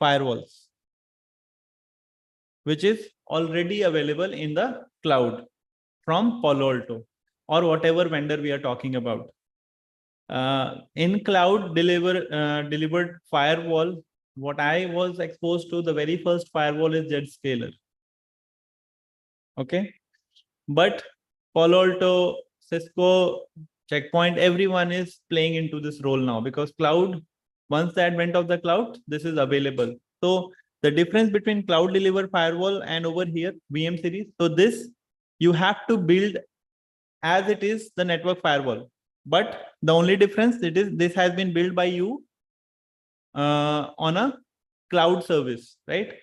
firewalls, which is already available in the cloud from Palo Alto. or whatever vendor we are talking about. In cloud delivered firewall, what I was exposed to, the very first firewall is Zscaler. Okay, but Palo Alto, Cisco, Checkpoint, everyone is playing into this role now, because cloud, once the advent of the cloud, this is available. So the difference between cloud delivered firewall and over here VM series, so this you have to build as it is the network firewall, but the only difference it is this has been built by you on a cloud service, right?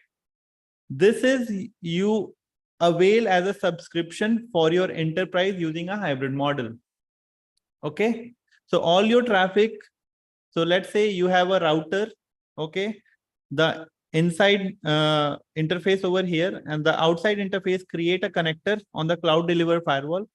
This is you avail as a subscription for your enterprise using a hybrid model. Okay, so all your traffic, so let's say you have a router, okay, the inside interface over here and the outside interface create a connector on the cloud delivered firewall,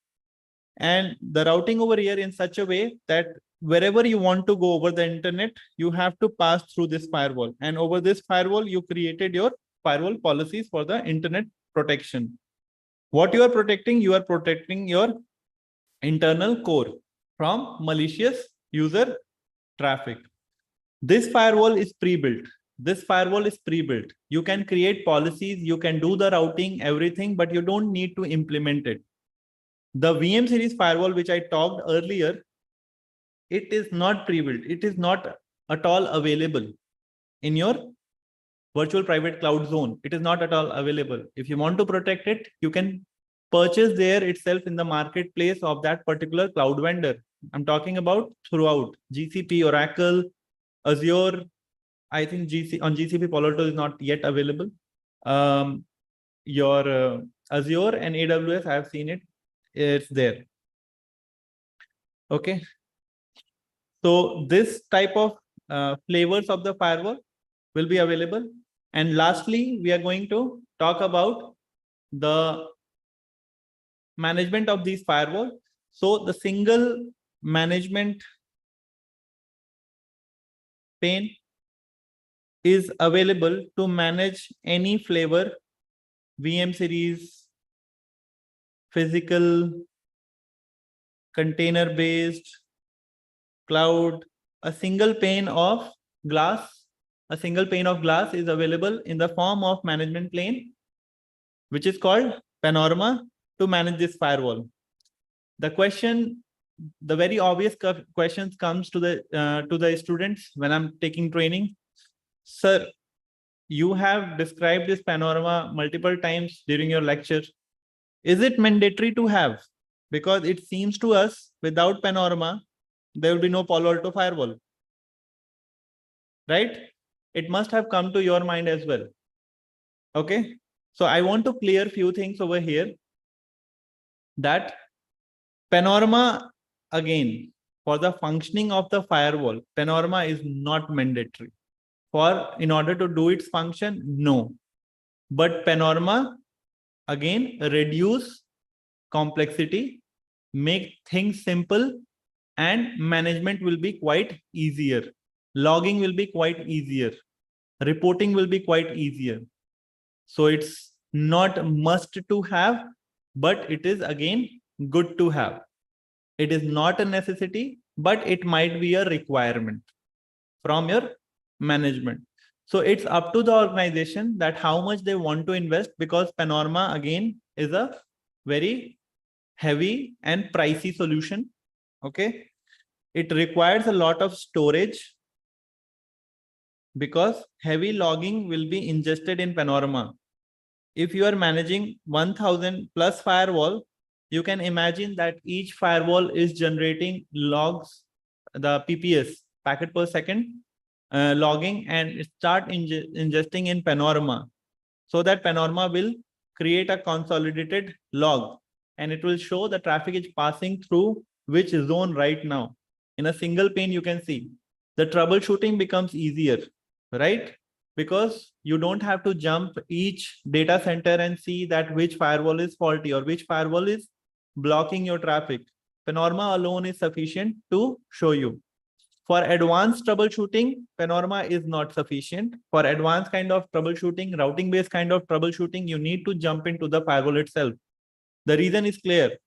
and the routing over here in such a way that wherever you want to go over the internet, you have to pass through this firewall, and over this firewall you created your firewall policies for the internet protection. What you are protecting your internal core from malicious user traffic. This firewall is pre-built. You can create policies, you can do the routing, everything, but you don't need to implement it. The VM series firewall, which I talked earlier, it is not pre-built. It is not at all available in your virtual private cloud zone. It is not at all available. If you want to protect it, you can purchase there itself in the marketplace of that particular cloud vendor. I'm talking about throughout GCP, Oracle, Azure. I think on GCP, Palo Alto is not yet available. Your Azure and AWS, I have seen it. It's there. Okay. So this type of flavors of the firewall will be available. And lastly, we are going to talk about the management of these firewall. So the single management pane is available to manage any flavor, VM series, physical, container-based, cloud. A single pane of glass is available in the form of management plane, which is called Panorama, to manage this firewall. The very obvious questions comes to the students when I'm taking training. Sir, you have described this Panorama multiple times during your lecture. Is it mandatory to have? Because it seems to us without Panorama, there will be no Palo Alto firewall. Right? It must have come to your mind as well. Okay. So I want to clear a few things over here. That Panorama, again, for the functioning of the firewall, Panorama is not mandatory. In order to do its function, no. But Panorama, again, reduce complexity, make things simple, and management will be quite easier. Logging will be quite easier. Reporting will be quite easier. So it's not must to have, but it is again good to have. It is not a necessity, but it might be a requirement from your management. So it's up to the organization that how much they want to invest, because Panorama again is a very heavy and pricey solution. Okay. It requires a lot of storage because heavy logging will be ingested in Panorama. If you are managing 1000 plus firewall, you can imagine that each firewall is generating logs, the PPS, packet per second, logging, and start ingesting in Panorama, so that Panorama will create a consolidated log and it will show the traffic is passing through which zone right now. In a single pane, you can see the troubleshooting becomes easier, right? Because you don't have to jump each data center and see that which firewall is faulty or which firewall is blocking your traffic. Panorama alone is sufficient to show you. For advanced troubleshooting, Panorama is not sufficient. For advanced kind of troubleshooting, routing-based kind of troubleshooting, you need to jump into the firewall itself. The reason is clear.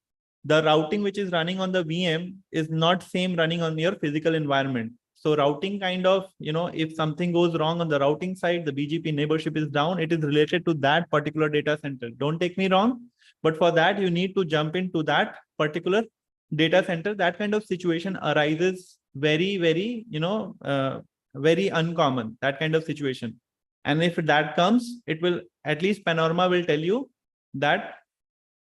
the routing which is running on the VM is not same running on your physical environment. So routing kind of, if something goes wrong on the routing side, the BGP neighborship is down, it is related to that particular data center. Don't take me wrong, but for that, you need to jump into that particular data center. That kind of situation arises very, very, very uncommon, that kind of situation. And if that comes, it will, at least Panorama will tell you that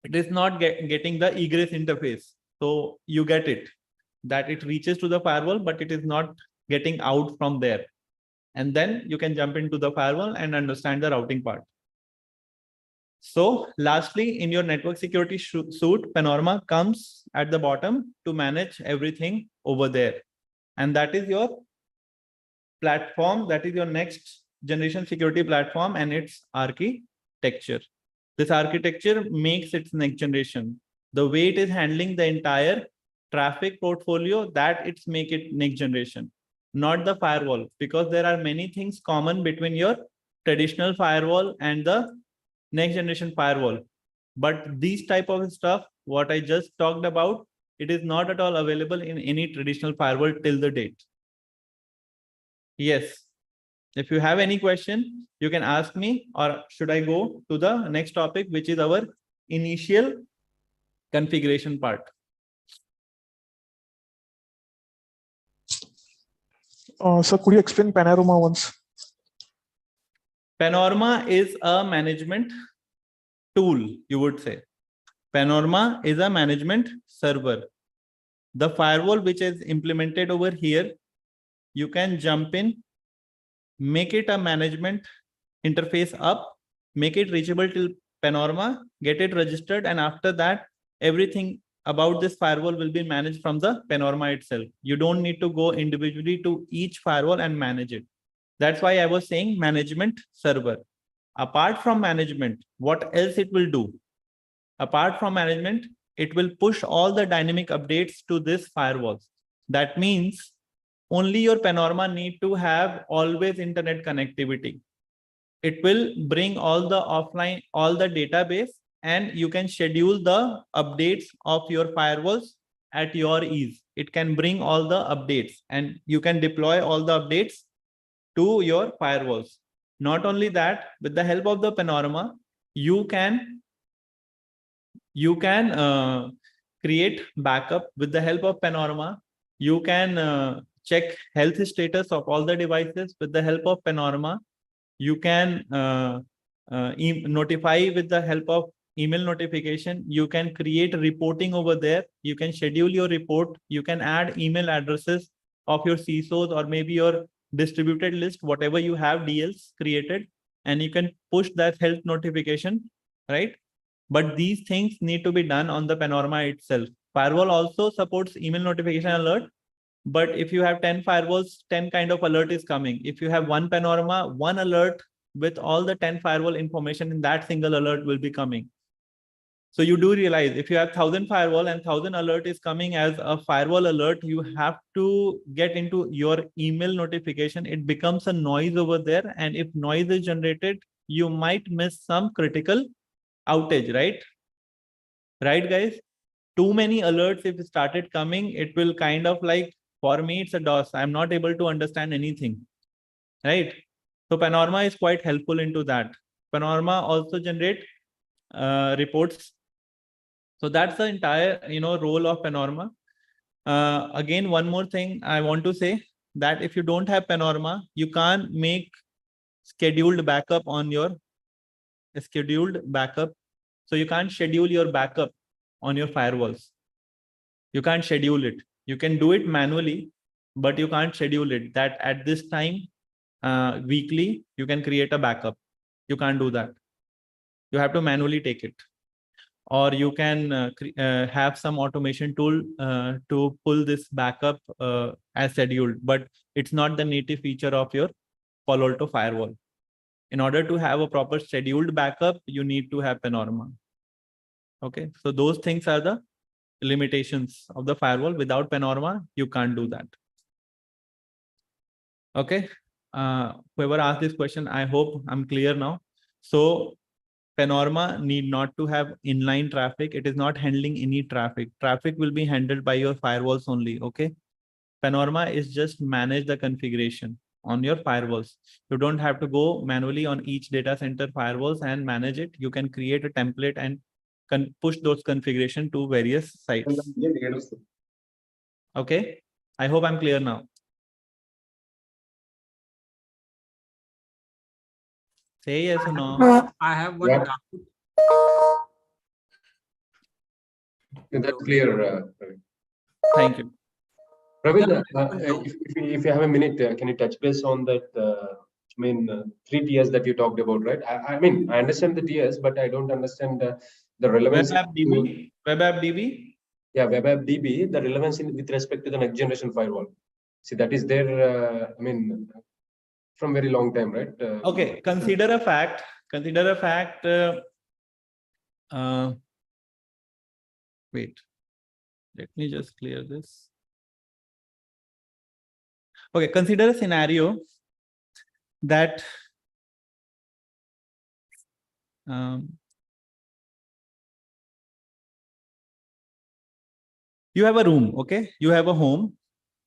it is not getting the egress interface. So you get it, that it reaches to the firewall, but it is not getting out from there. And then you can jump into the firewall and understand the routing part. So lastly, in your network security suite, Panorama comes at the bottom to manage everything over there. And that is your platform. That is your next generation security platform and its architecture. This architecture makes its next generation. The way it is handling the entire traffic portfolio, that it's make it next generation, not the firewall, because there are many things common between your traditional firewall and the next generation firewall. But these type of stuff, what I just talked about, it is not at all available in any traditional firewall till the date. Yes. If you have any question, you can ask me, or should I go to the next topic, which is our initial configuration part. So could you explain Panorama once? Panorama is a management tool, you would say. Panorama is a management server. The firewall which is implemented over here, you can jump in, make it a management interface up, make it reachable till Panorama, get it registered, and after that, everything about this firewall will be managed from the Panorama itself. You don't need to go individually to each firewall and manage it. That's why I was saying management server. Apart from management, what else it will do? Apart from management, it will push all the dynamic updates to this firewall. That means only your Panorama need to have always internet connectivity. It will bring all the offline, all the database, and you can schedule the updates of your firewalls at your ease. It can bring all the updates and you can deploy all the updates to your firewalls. Not only that, with the help of the Panorama, you can create backup. With the help of Panorama, you can check health status of all the devices. With the help of Panorama, you can notify with the help of email notification. You can create reporting over there. You can schedule your report. You can add email addresses of your CISOs or maybe your distributed list, whatever you have DLs created, and you can push that health notification, right? But these things need to be done on the Panorama itself. Firewall also supports email notification alert. But if you have 10 firewalls, 10 kind of alert is coming. If you have one Panorama, one alert with all the 10 firewall information in that single alert will be coming. So you do realize if you have 1,000 firewall and 1,000 alert is coming as a firewall alert, you have to get into your email notification. It becomes a noise over there. And if noise is generated, you might miss some critical outage, right? Right, guys? Too many alerts, if it started coming, it will kind of like, for me, it's a DOS. I'm not able to understand anything, right? So Panorama is quite helpful into that. Panorama also generate reports. So that's the entire, role of Panorama. Again, one more thing I want to say, that if you don't have Panorama, you can't make scheduled backup on your scheduled backup. So you can't schedule your backup on your firewalls. You can't schedule it. You can do it manually, but you can't schedule it that at this time, weekly, you can create a backup. You can't do that. You have to manually take it. Or you can have some automation tool to pull this backup as scheduled, but it's not the native feature of your Palo Alto firewall. In order to have a proper scheduled backup, you need to have Panorama. Okay, so those things are the limitations of the firewall. Without Panorama, you can't do that. Okay, whoever asked this question, I hope I'm clear now. So Panorama need not to have inline traffic. It is not handling any traffic. Traffic will be handled by your firewalls only. Okay. Panorama is just manage the configuration on your firewalls. You don't have to go manually on each data center firewalls and manage it. You can create a template and can push those configuration to various sites. Okay. I hope I'm clear now. Say yes or no. I have one Yeah. doubt. That's clear. Thank you. Praveen, Yeah, if you have a minute, can you touch base on that? I mean, 3 tiers that you talked about, right? I mean, I understand the tiers, but I don't understand the relevance. Web app DB. Web app DB. Yeah, web app DB, the relevance with respect to the next generation firewall. See, that is there. I mean, from very long time, right? Okay. Consider a fact. Consider a fact. Wait. Let me just clear this. Okay, consider a scenario that you have a room, okay? You have a home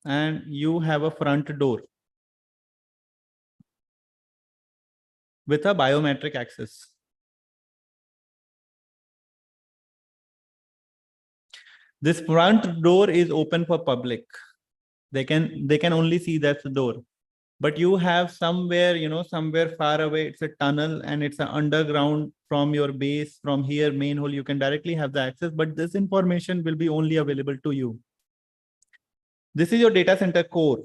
and you have a front door with a biometric access. This front door is open for public. They can only see that door. But you have somewhere, somewhere far away, it's a tunnel and it's an underground from your base, from here, main hole, you can directly have the access, but this information will be only available to you. This is your data center core.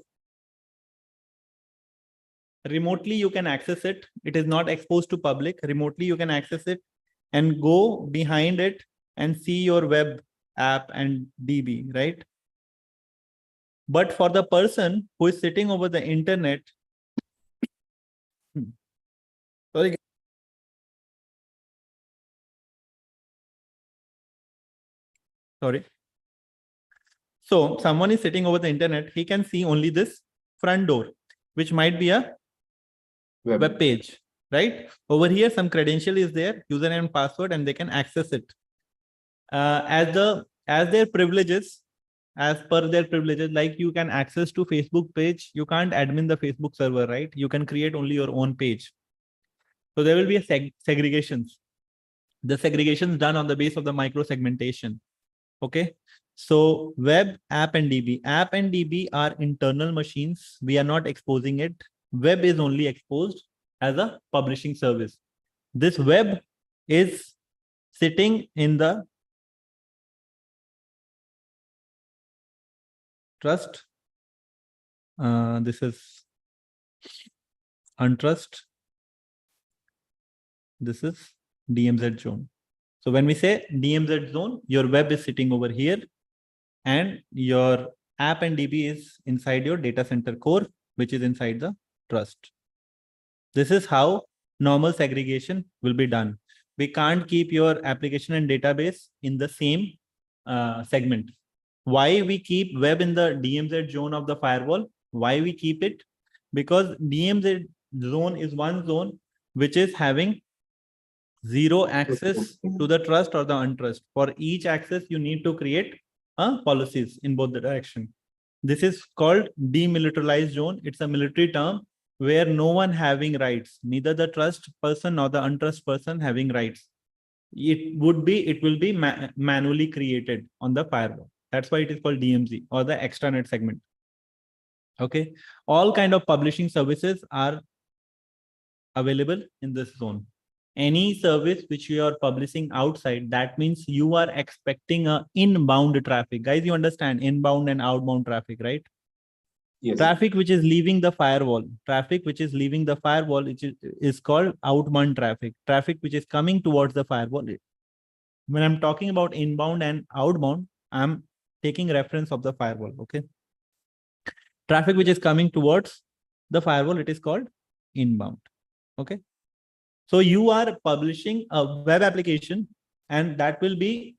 Remotely, you can access it. It is not exposed to public. Remotely, you can access it and go behind it and see your web app and DB, right? But for the person who is sitting over the internet, sorry. Sorry. So someone is sitting over the internet, he can see only this front door, which might be a web page, right? Over here, some credential is there, username and password, and they can access it. As their privileges, as per their privileges, like you can access to Facebook page, you can't admin the Facebook server, right? You can create only your own page. So there will be a segregations. The segregation is done on the base of the micro segmentation. Okay. So web, app, and DB. App and DB are internal machines. We are not exposing it. Web is only exposed as a publishing service. This web is sitting in the trust. This is untrust. This is DMZ zone. So when we say DMZ zone, your web is sitting over here and your app and DB is inside your data center core, which is inside the trust. This is how normal segregation will be done. We can't keep your application and database in the same segment. Why we keep web in the DMZ zone of the firewall? Why we keep it? Because DMZ zone is one zone which is having zero access to the trust or the untrust. For each access, you need to create policies in both the direction. This is called demilitarized zone. It's a military term where no one having rights, neither the trust person nor the untrust person having rights. It will be manually created on the firewall. That's why it is called DMZ or the extranet segment. Okay. All kind of publishing services are available in this zone. Any service which you are publishing outside, that means you are expecting a inbound traffic. Guys, you understand inbound and outbound traffic, right? Yes. Traffic which is leaving the firewall. Traffic which is leaving the firewall is called outbound traffic. Traffic which is coming towards the firewall. When I'm talking about inbound and outbound, I'm taking reference of the firewall. Okay. Traffic which is coming towards the firewall, it is called inbound. Okay. So you are publishing a web application and that will be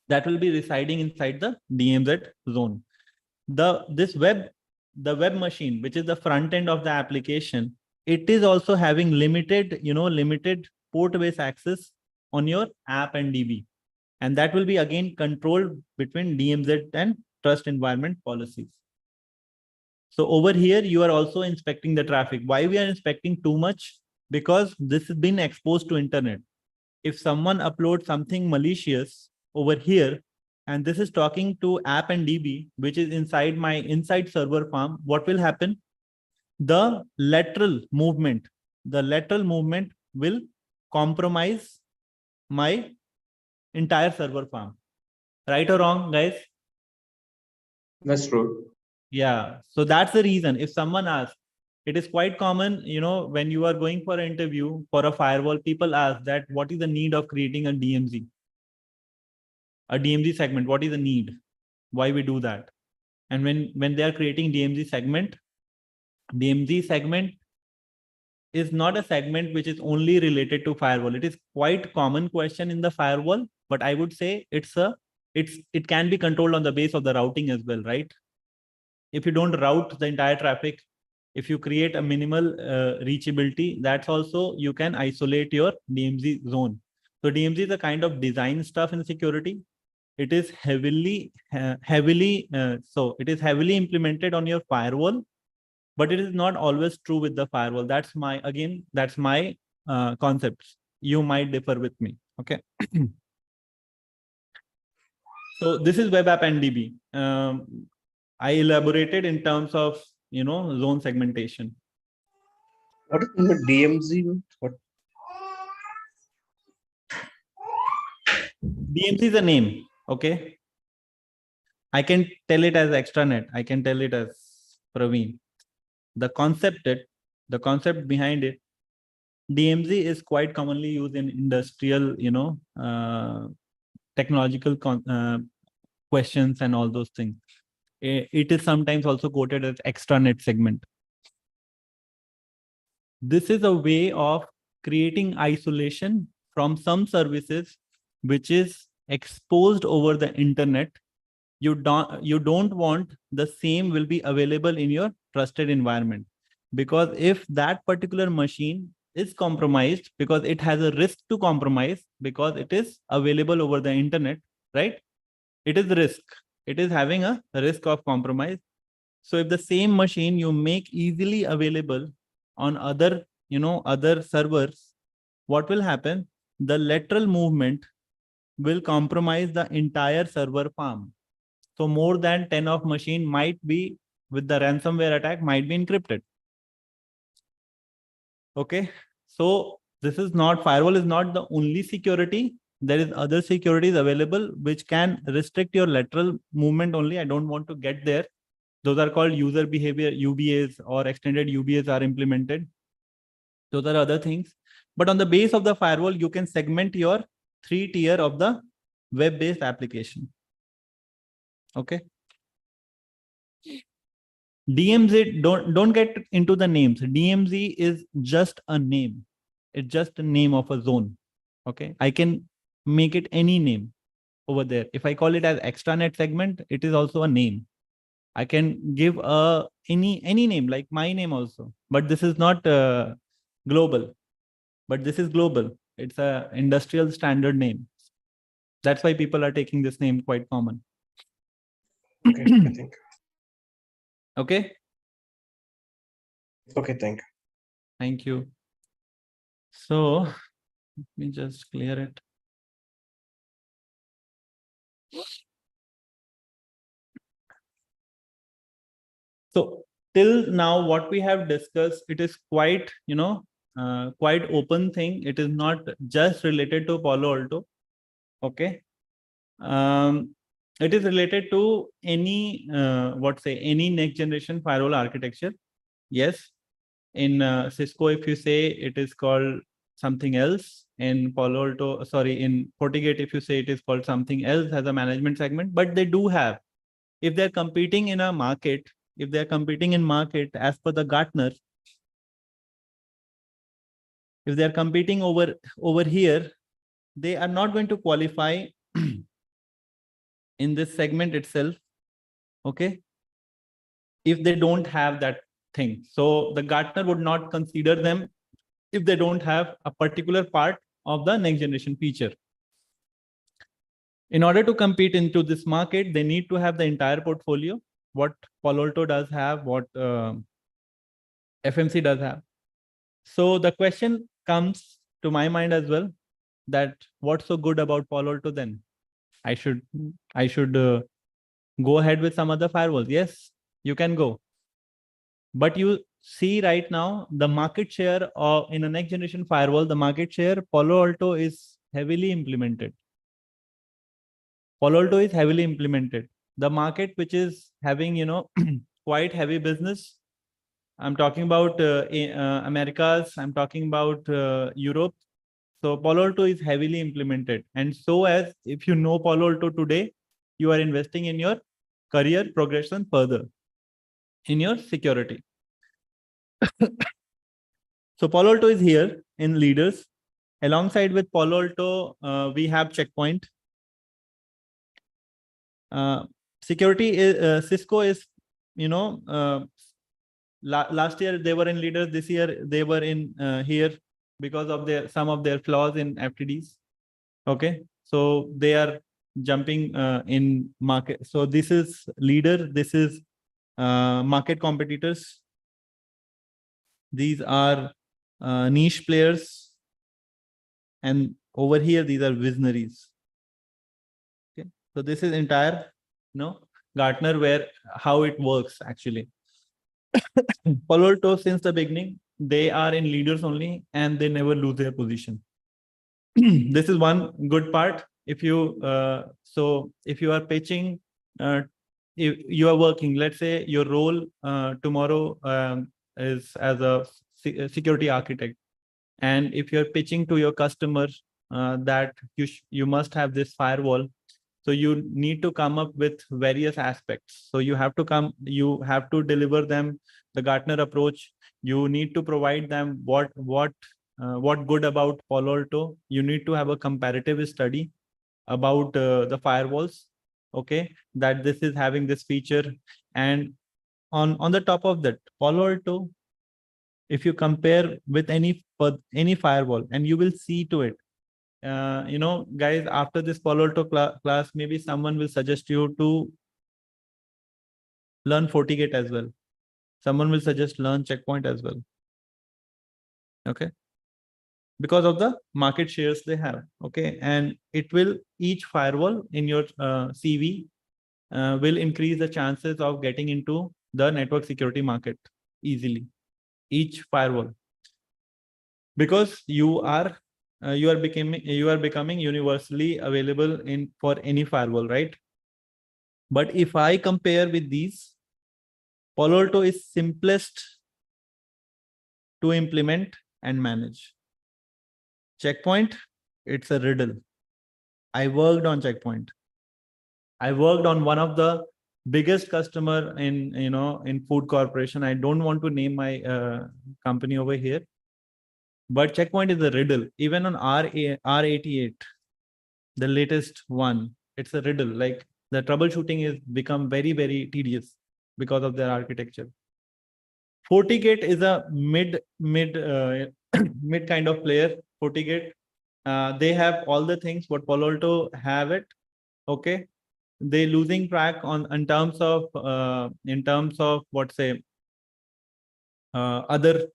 residing inside the DMZ zone. The web machine, which is the front end of the application, it is also having limited port-based access on your app and DB. And that will be again controlled between DMZ and trust environment policies. So over here, you are also inspecting the traffic. Why we are inspecting too much? Because this has been exposed to internet. If someone uploads something malicious over here, and this is talking to app and DB, which is inside my inside server farm, what will happen? The lateral movement will compromise my entire server farm. Right or wrong, guys? That's true. Yeah. So that's the reason. If someone asks, it is quite common, when you are going for an interview for a firewall, people ask that what is the need of creating a DMZ? A DMZ segment, what is the need? Why we do that? And when they are creating DMZ segment is not a segment which is only related to firewall. It is quite common question in the firewall, but I would say it can be controlled on the base of the routing as well, right? If you don't route the entire traffic, if you create a minimal reachability, that's also you can isolate your DMZ zone. So DMZ is a kind of design stuff in security. It is heavily implemented on your firewall, but it is not always true with the firewall. That's my concepts. You might differ with me. Okay. So this is web app and DB. I elaborated in terms of zone segmentation. What is the DMZ? What? DMZ is a name. Okay. I can tell it as extranet. I can tell it as Praveen. The concept behind it, DMZ is quite commonly used in industrial, technological questions and all those things. It is sometimes also quoted as extranet segment. This is a way of creating isolation from some services which is exposed over the internet. You don't want the same will be available in your trusted environment, because if that particular machine is compromised, because it has a risk to compromise, because it is available over the internet, right? It is risk. It is having a risk of compromise. So if the same machine you make easily available on other servers, what will happen? The lateral movement will compromise the entire server farm. So more than 10 of machine might be, with the ransomware attack, might be encrypted. Okay. So this is not, firewall is not the only security. There is other securities available which can restrict your lateral movement only. I don't want to get there. Those are called user behavior, UBAs, or extended UBAs are implemented. Those are other things. But on the base of the firewall, you can segment your 3 tier of the web-based application. Okay. DMZ, don't get into the names. DMZ is just a name. It's just a name of a zone. Okay. I can make it any name over there. If I call it as extranet segment, it is also a name. I can give any name, like my name also, but this is not global, but this is global. It's a industrial standard name. That's why people are taking this name quite common. Okay, I think. Okay. Okay, thank you. Thank you. So let me just clear it. So till now, what we have discussed, it is quite, quite open thing. It is not just related to Palo Alto. Okay. It is related to any, any next generation firewall architecture. Yes. In Cisco, if you say it is called something else. In Palo Alto, in FortiGate, if you say it is called something else as a management segment, but they do have, if they're competing in a market, if they're competing in market as per the Gartner, if they're competing over here, they are not going to qualify in this segment itself. Okay. If they don't have that thing. So the Gartner would not consider them if they don't have a particular part of the next generation feature. In order to compete into this market, they need to have the entire portfolio. What Palo Alto does have, what FMC does have. So the question comes to my mind as well, that what's so good about Palo Alto then? I should go ahead with some other firewalls. Yes, you can go. But you see right now, the market share of in a next generation firewall, the market share, Palo Alto is heavily implemented. Palo Alto is heavily implemented. The market which is having, quite heavy business, I'm talking about Americas, I'm talking about Europe. So Palo Alto is heavily implemented. And so as if you know Palo Alto today, you are investing in your career progression further, in your security. So Palo Alto is here in leaders. Alongside with Palo Alto, we have Checkpoint. Security is Cisco is, last year they were in leaders. This year they were in here because of some of their flaws in FTDs. Okay, so they are jumping in market. So this is leader. This is market competitors. These are niche players, and over here these are visionaries. Okay, so this is entire, Gartner, where how it works actually. Palo Alto, since the beginning, they are in leaders only, and they never lose their position. This is one good part. If you if you are pitching, if you are working, let's say your role tomorrow is as a security architect, and if you're pitching to your customer that you must have this firewall, so you need to come up with various aspects. So you have to deliver them the Gartner approach. You need to provide them what good about Palo Alto. You need to have a comparative study about the firewalls, okay, that this is having this feature. And on the top of that, Palo Alto, if you compare with any firewall, and you will see to it, guys, after this Palo Alto class, maybe someone will suggest you to learn FortiGate as well. Someone will suggest learn Checkpoint as well. Okay, because of the market shares they have. Okay, and each firewall in your CV will increase the chances of getting into the network security market easily. Each firewall, because you are becoming universally available for any firewall, right? But if I compare with these, Palo Alto is simplest to implement and manage. Checkpoint, it's a riddle. I worked on Checkpoint. I worked on one of the biggest customer in food corporation. I don't want to name my company over here, but Checkpoint is a riddle. Even on R88, the latest one, it's a riddle. Like the troubleshooting is become very, very tedious because of their architecture. FortiGate is a mid mid kind of player. FortiGate, they have all the things what Palo Alto have it. Okay, they losing track in terms of other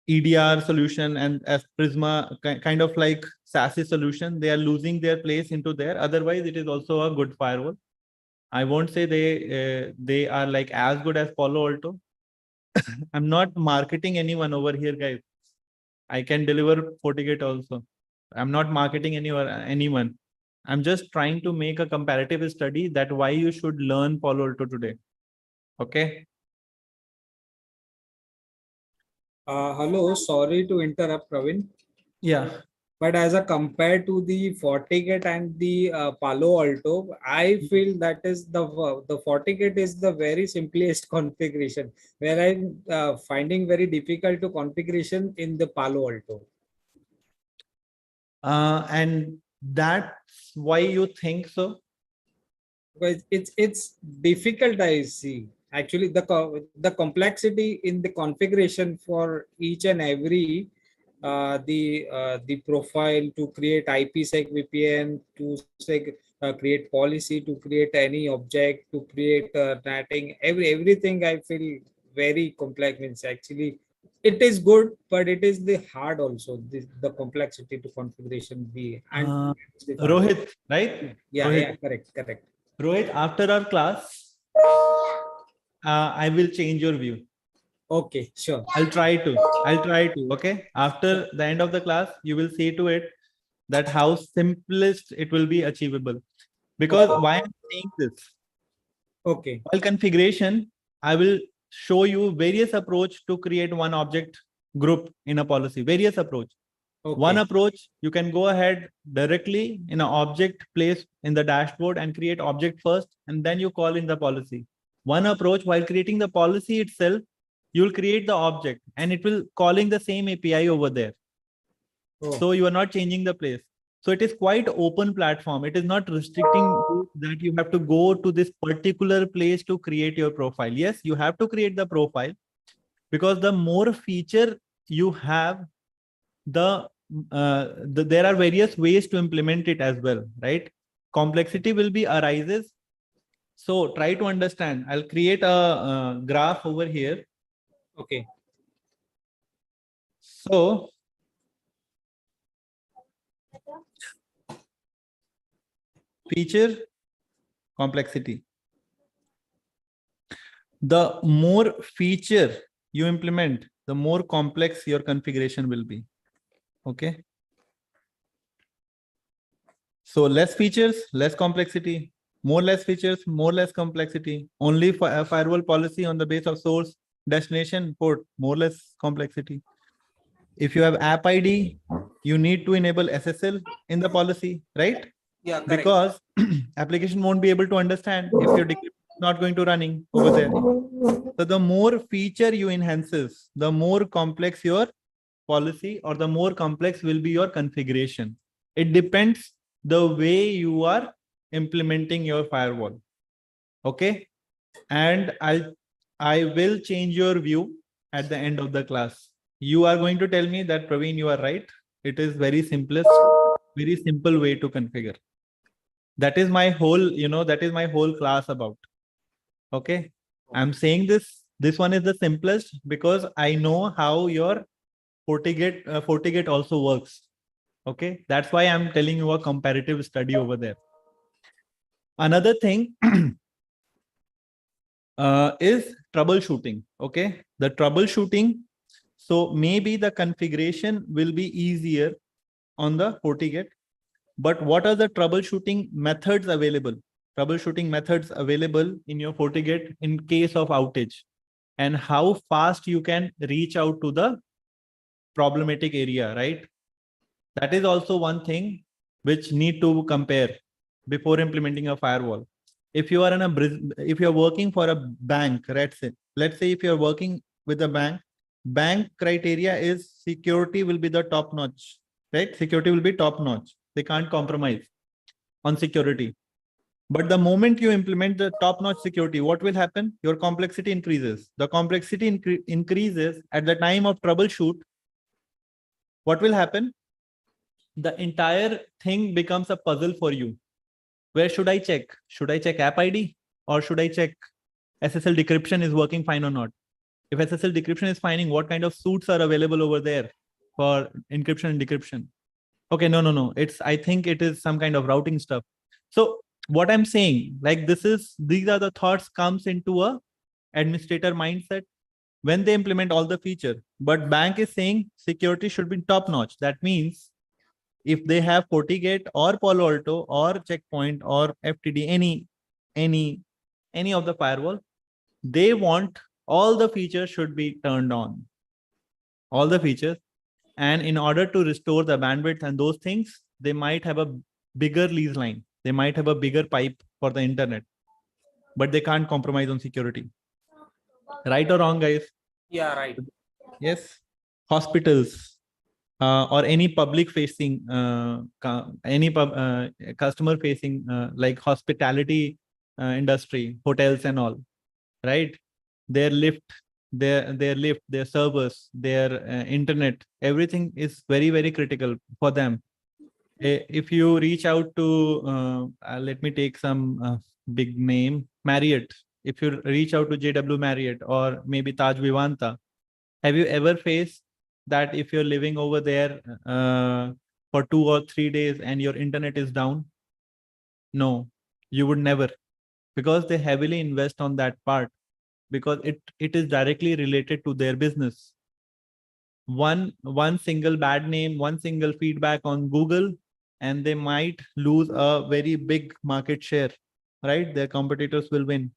EDR solution and as Prisma kind of like SASE solution. They are losing their place into there. Otherwise, it is also a good firewall. I won't say they are like as good as Palo Alto. I'm not marketing anyone over here, guys. I can deliver FortiGate also. I'm not marketing anyone. I'm just trying to make a comparative study that why you should learn Palo Alto today. Okay. Hello, sorry to interrupt, Praveen. Yeah. But as a compared to the FortiGate and the Palo Alto, I feel that is the FortiGate is the very simplest configuration, where I'm finding very difficult to configuration in the Palo Alto. And that's why you think so? Because it's difficult, I see. Actually, the complexity in the configuration for each and every the profile to create IPsec VPN, to create policy, to create any object, to create netting, everything I feel very complex. Means actually it is good, but it is the hard also, the complexity to configuration be and the firewall. Rohit, right? Yeah, Rohit. yeah, correct. Rohit, after our class, I will change your view. Okay, sure. I'll try to. Okay. After the end of the class, you will see to it that how simplest it will be achievable. Because why I'm saying this? Okay. While configuration, I will show you various approach to create one object group in a policy. Various approach. Okay. One approach, you can go ahead directly in an object place in the dashboard and create object first, and then you call in the policy. One approach, while creating the policy itself, you'll create the object and it will calling the same API over there. Oh. So you are not changing the place. So it is quite open platform. It is not restricting you that you have to go to this particular place to create your profile. Yes, you have to create the profile, because the more feature you have, there are various ways to implement it as well, right? Complexity will be arises. So try to understand. I'll create a graph over here. Okay. So feature, complexity. The more feature you implement, the more complex your configuration will be. Okay. So less features, less complexity. More less features, more less complexity. Only for a firewall policy on the base of source, destination, port, more less complexity. If you have app ID, you need to enable SSL in the policy, right? Yeah, correct. Because application won't be able to understand if your decryption is not going to running over there. So the more feature you enhances, the more complex your policy or the more complex will be your configuration. It depends the way you are implementing your firewall. Okay. And I will change your view at the end of the class. You are going to tell me that Praveen, you are right. It is very simplest, very simple way to configure. That is my whole, that is my whole class about. Okay. I'm saying this one is the simplest because I know how your FortiGate also works. Okay. That's why I'm telling you a comparative study over there. Another thing is troubleshooting. Okay. The troubleshooting. So maybe the configuration will be easier on the FortiGate, but what are the troubleshooting methods available? Troubleshooting methods available in your FortiGate in case of outage, and how fast you can reach out to the problematic area, right? That is also one thing which need to compare before implementing a firewall. If you are if you're working for a bank, let's say if you're working with a bank criteria is security will be the top notch, right? Security will be top notch. They can't compromise on security. But the moment you implement the top-notch security, what will happen? Your complexity increases. The complexity increases at the time of troubleshoot. What will happen? The entire thing becomes a puzzle for you. Where should I check? Should I check app ID or should I check SSL decryption is working fine or not? If SSL decryption is finding, what kind of suits are available over there for encryption and decryption? Okay, no. I think it is some kind of routing stuff. So what I'm saying, like these are the thoughts comes into a administrator mindset when they implement all the feature. But bank is saying security should be top notch. That means if they have FortiGate or Palo Alto or Checkpoint or FTD, any of the firewall, they want all the features should be turned on. All the features. And in order to restore the bandwidth and those things, they might have a bigger lease line. They might have a bigger pipe for the internet, but they can't compromise on security. Right or wrong, guys? Yeah, right. Yes. Hospitals or any public facing, customer facing, like hospitality industry, hotels and all, right? their lift, their servers, their internet, everything is very, very critical for them. If you reach out to, let me take some big name, Marriott. If you reach out to JW Marriott or maybe Taj Vivanta, have you ever faced that if you're living over there for 2 or 3 days and your internet is down? No, you would never, because they heavily invest on that part, because it is directly related to their business. One single bad name, one single feedback on Google, and they might lose a very big market share, right? Their competitors will win.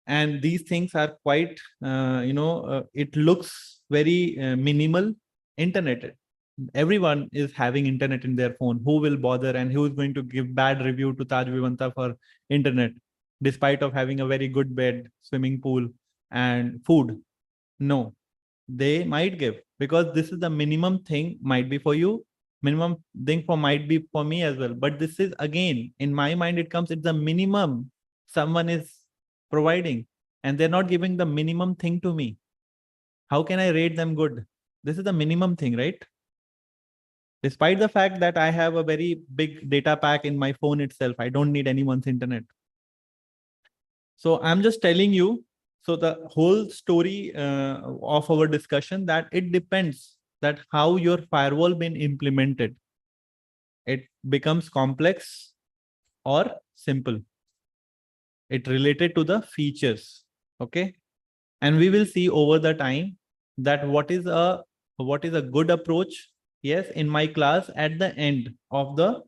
And these things are quite, it looks very minimal. Internet, everyone is having internet in their phone. Who will bother, and who is going to give bad review to Taj Vivanta for internet, despite of having a very good bed, swimming pool, and food? No, they might give, because this is the minimum thing, might be for you, minimum thing for might be for me as well. But this is, again, in my mind, it comes, it's the minimum someone is providing, and they're not giving the minimum thing to me. How can I rate them good? This is the minimum thing, right? Despite the fact that I have a very big data pack in my phone itself, I don't need anyone's internet. So I'm just telling you, so the whole story of our discussion, that it depends that how your firewall been implemented. It becomes complex or simple. It related to the features, okay? And we will see over the time that what is a good approach. Yes, in my class at the end of the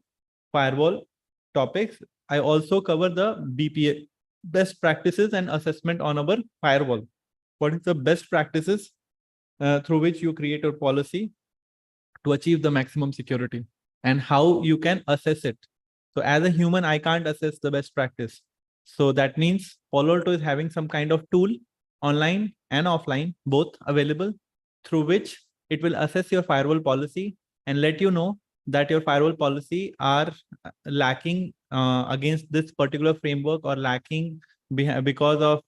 firewall topics, I also cover the BPA, best practices and assessment on our firewall. What is the best practices through which you create your policy to achieve the maximum security, and how you can assess it. So as a human, I can't assess the best practice. So that means Palo Alto is having some kind of tool, online and offline, both available, through which it will assess your firewall policy and let you know that your firewall policy are lacking against this particular framework, or lacking because of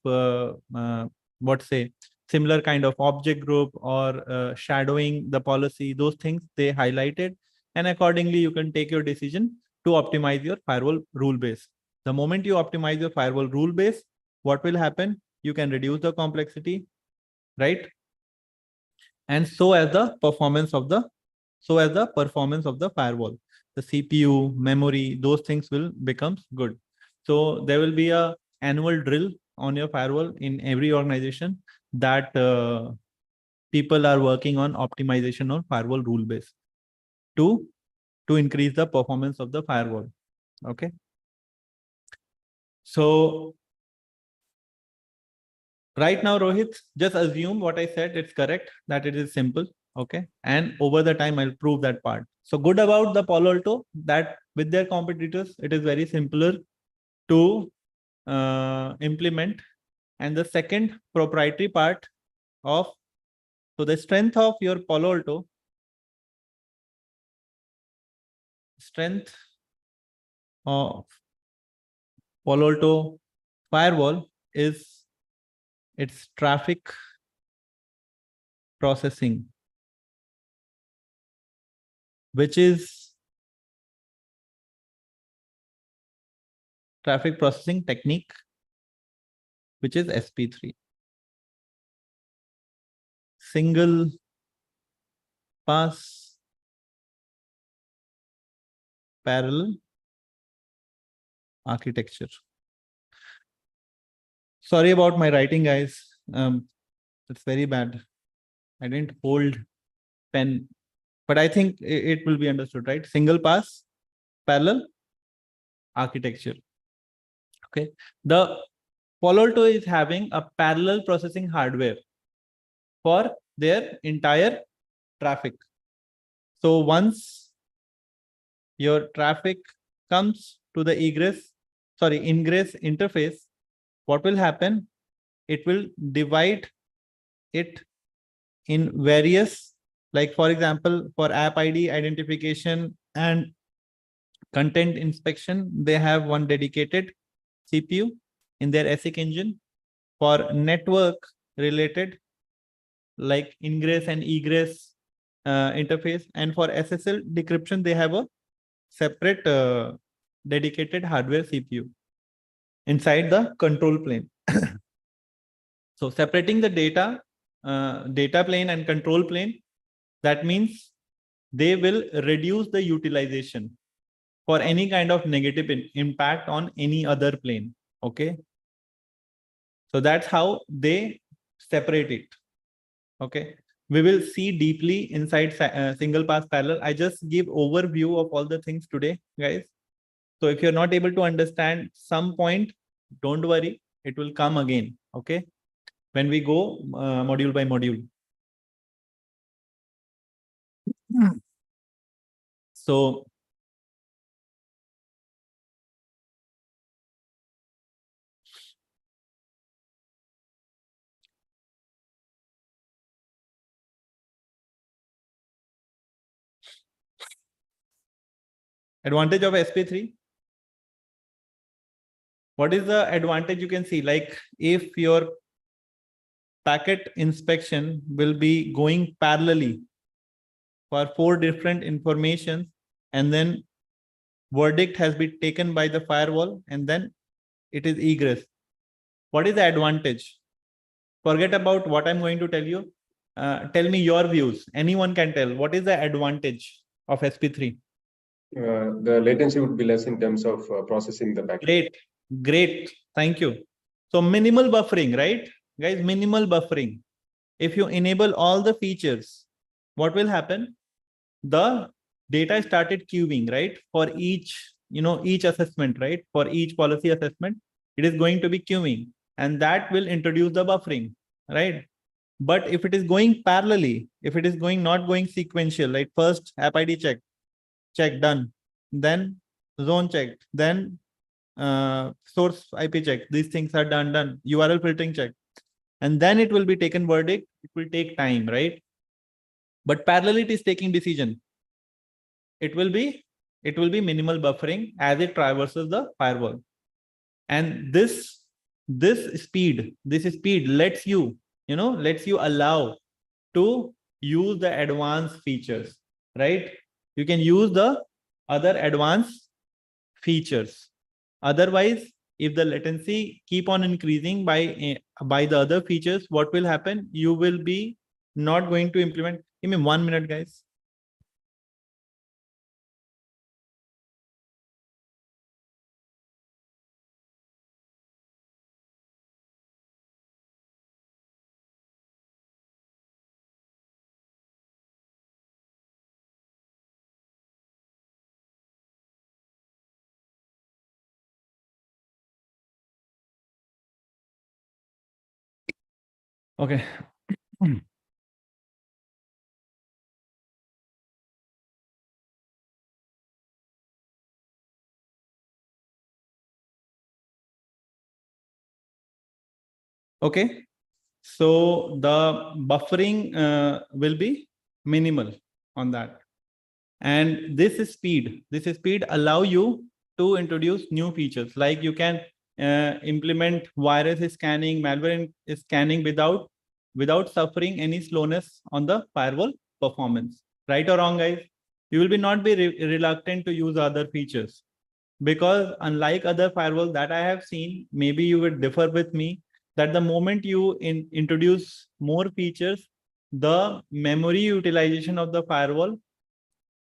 similar kind of object group, or shadowing the policy. Those things they highlighted, and accordingly you can take your decision to optimize your firewall rule base. The moment you optimize your firewall rule base, what will happen? You can reduce the complexity, right? And so as the performance of the firewall, the CPU, memory, those things will become good. So there will be a annual drill on your firewall in every organization, that people are working on optimization on firewall rule base to increase the performance of the firewall. Okay. So right now, Rohit, just assume what I said, it's correct, that it is simple. Okay. And over the time, I'll prove that part. So good about the Palo Alto, that with their competitors, it is very simpler to implement. And the second proprietary part of, so the strength of your Palo Alto, strength of Palo Alto firewall is its traffic processing, which is traffic processing technique, which is SP3. Single pass parallel architecture. Sorry about my writing, guys. It's very bad. I didn't hold pen, but I think it will be understood, right? Single pass parallel architecture. Okay. The Palo Alto is having a parallel processing hardware for their entire traffic. So once your traffic comes to the ingress interface, what will happen? It will divide it in various, like for example, for app ID identification and content inspection, they have one dedicated CPU in their ASIC engine. For network related, like ingress and egress interface, and for SSL decryption, they have a separate dedicated hardware CPU inside the control plane. So separating the data plane and control plane, that means they will reduce the utilization for any kind of negative impact on any other plane. Okay. So that's how they separate it. Okay. We will see deeply inside single pass parallel. I just give overview of all the things today, guys. So if you're not able to understand some point, don't worry, it will come again. Okay. When we go module by module. So advantage of SP3. What is the advantage you can see? Like if your packet inspection will be going parallelly for 4 different informations, and then verdict has been taken by the firewall, and then it is egress. What is the advantage? Forget about what I'm going to tell you. Tell me your views. Anyone can tell. What is the advantage of SP3? The latency would be less in terms of processing the packet. Great. Thank you. So minimal buffering, right? Guys, minimal buffering. If you enable all the features, what will happen? The data started queuing, right? For each, each assessment, right? For each policy assessment, it is going to be queuing, and that will introduce the buffering, right? But if it is going parallelly, if it is not going sequential, like first app ID check done, then zone checked, then source IP check, these things are done, URL filtering check, and then it will be taken verdict. It will take time, right? But parallelly it is taking decision. It will be minimal buffering as it traverses the firewall. And this speed lets you, allow to use the advanced features, right? You can use the other advanced features. Otherwise, if the latency keep on increasing by the other features, what will happen? You will be not going to implement. Give me 1 minute, guys. Okay. Okay. So the buffering will be minimal on that. And this speed allow you to introduce new features. Like you can implement virus scanning, malware scanning without suffering any slowness on the firewall performance. Right or wrong, guys? You will be not be reluctant to use other features, because unlike other firewalls that I have seen, maybe you would differ with me, that the moment you introduce more features, the memory utilization of the firewall,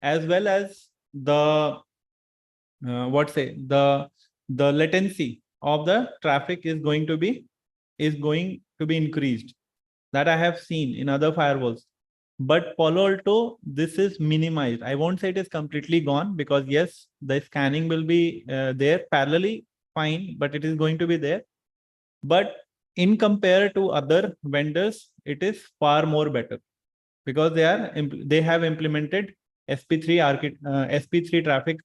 as well as the the latency of the traffic is going to be increased. That I have seen in other firewalls. But Palo Alto, this is minimized. I won't say it is completely gone, because yes, the scanning will be there parallelly, fine, but it is going to be there. But in compare to other vendors, it is far more better, because they have implemented SP3 traffic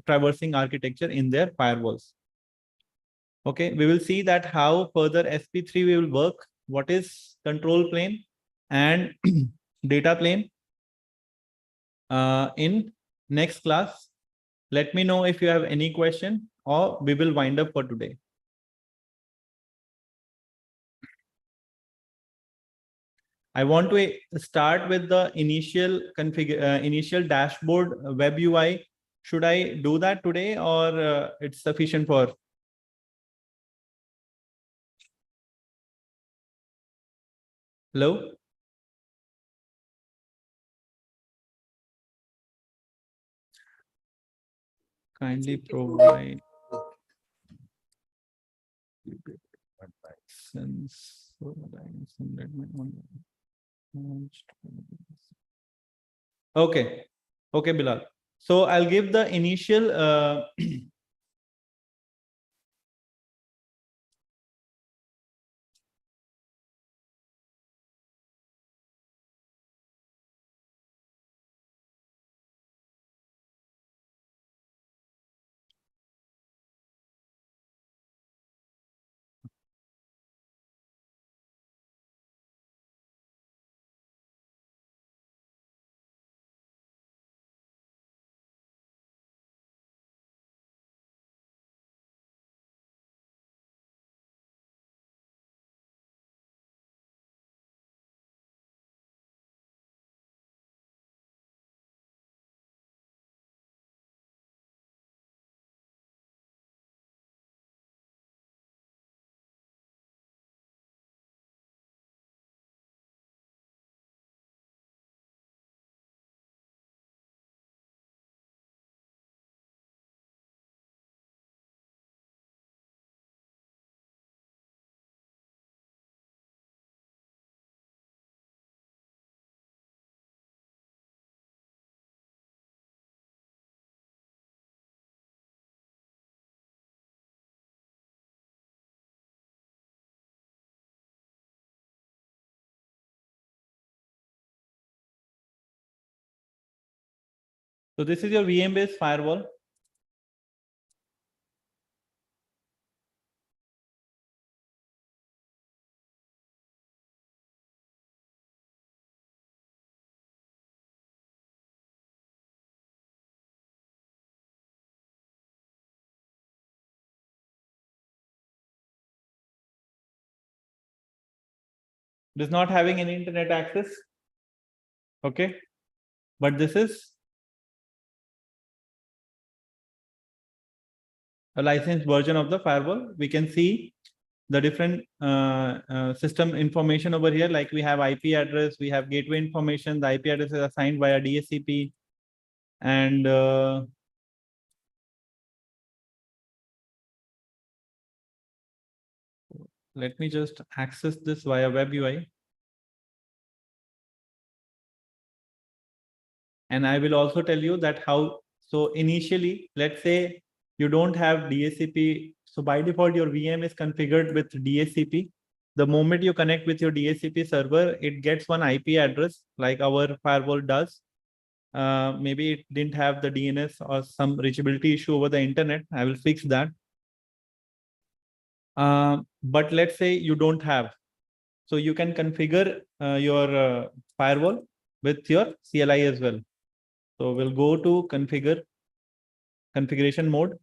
traversing architecture in their firewalls. Okay, we will see that how further SP3 will work, what is control plane and data plane in next class. Let me know if you have any question, or we will wind up for today. I want to start with the initial initial dashboard web UI. Should I do that today, or it's sufficient for? Hello? Kindly provide license. Okay. Okay, Bilal. So I'll give the initial so this is your VM-based firewall. It is not having any internet access. Okay. But this is a licensed version of the firewall. We can see the different system information over here. Like we have IP address, we have gateway information. The IP address is assigned via DHCP, and let me just access this via web UI. And I will also tell you that how. So initially, let's say you don't have DHCP. So by default, your VM is configured with DHCP. The moment you connect with your DHCP server, it gets one IP address like our firewall does. Maybe it didn't have the DNS or some reachability issue over the internet. I will fix that. But let's say you don't have. So you can configure your firewall with your CLI as well. So we'll go to configuration mode.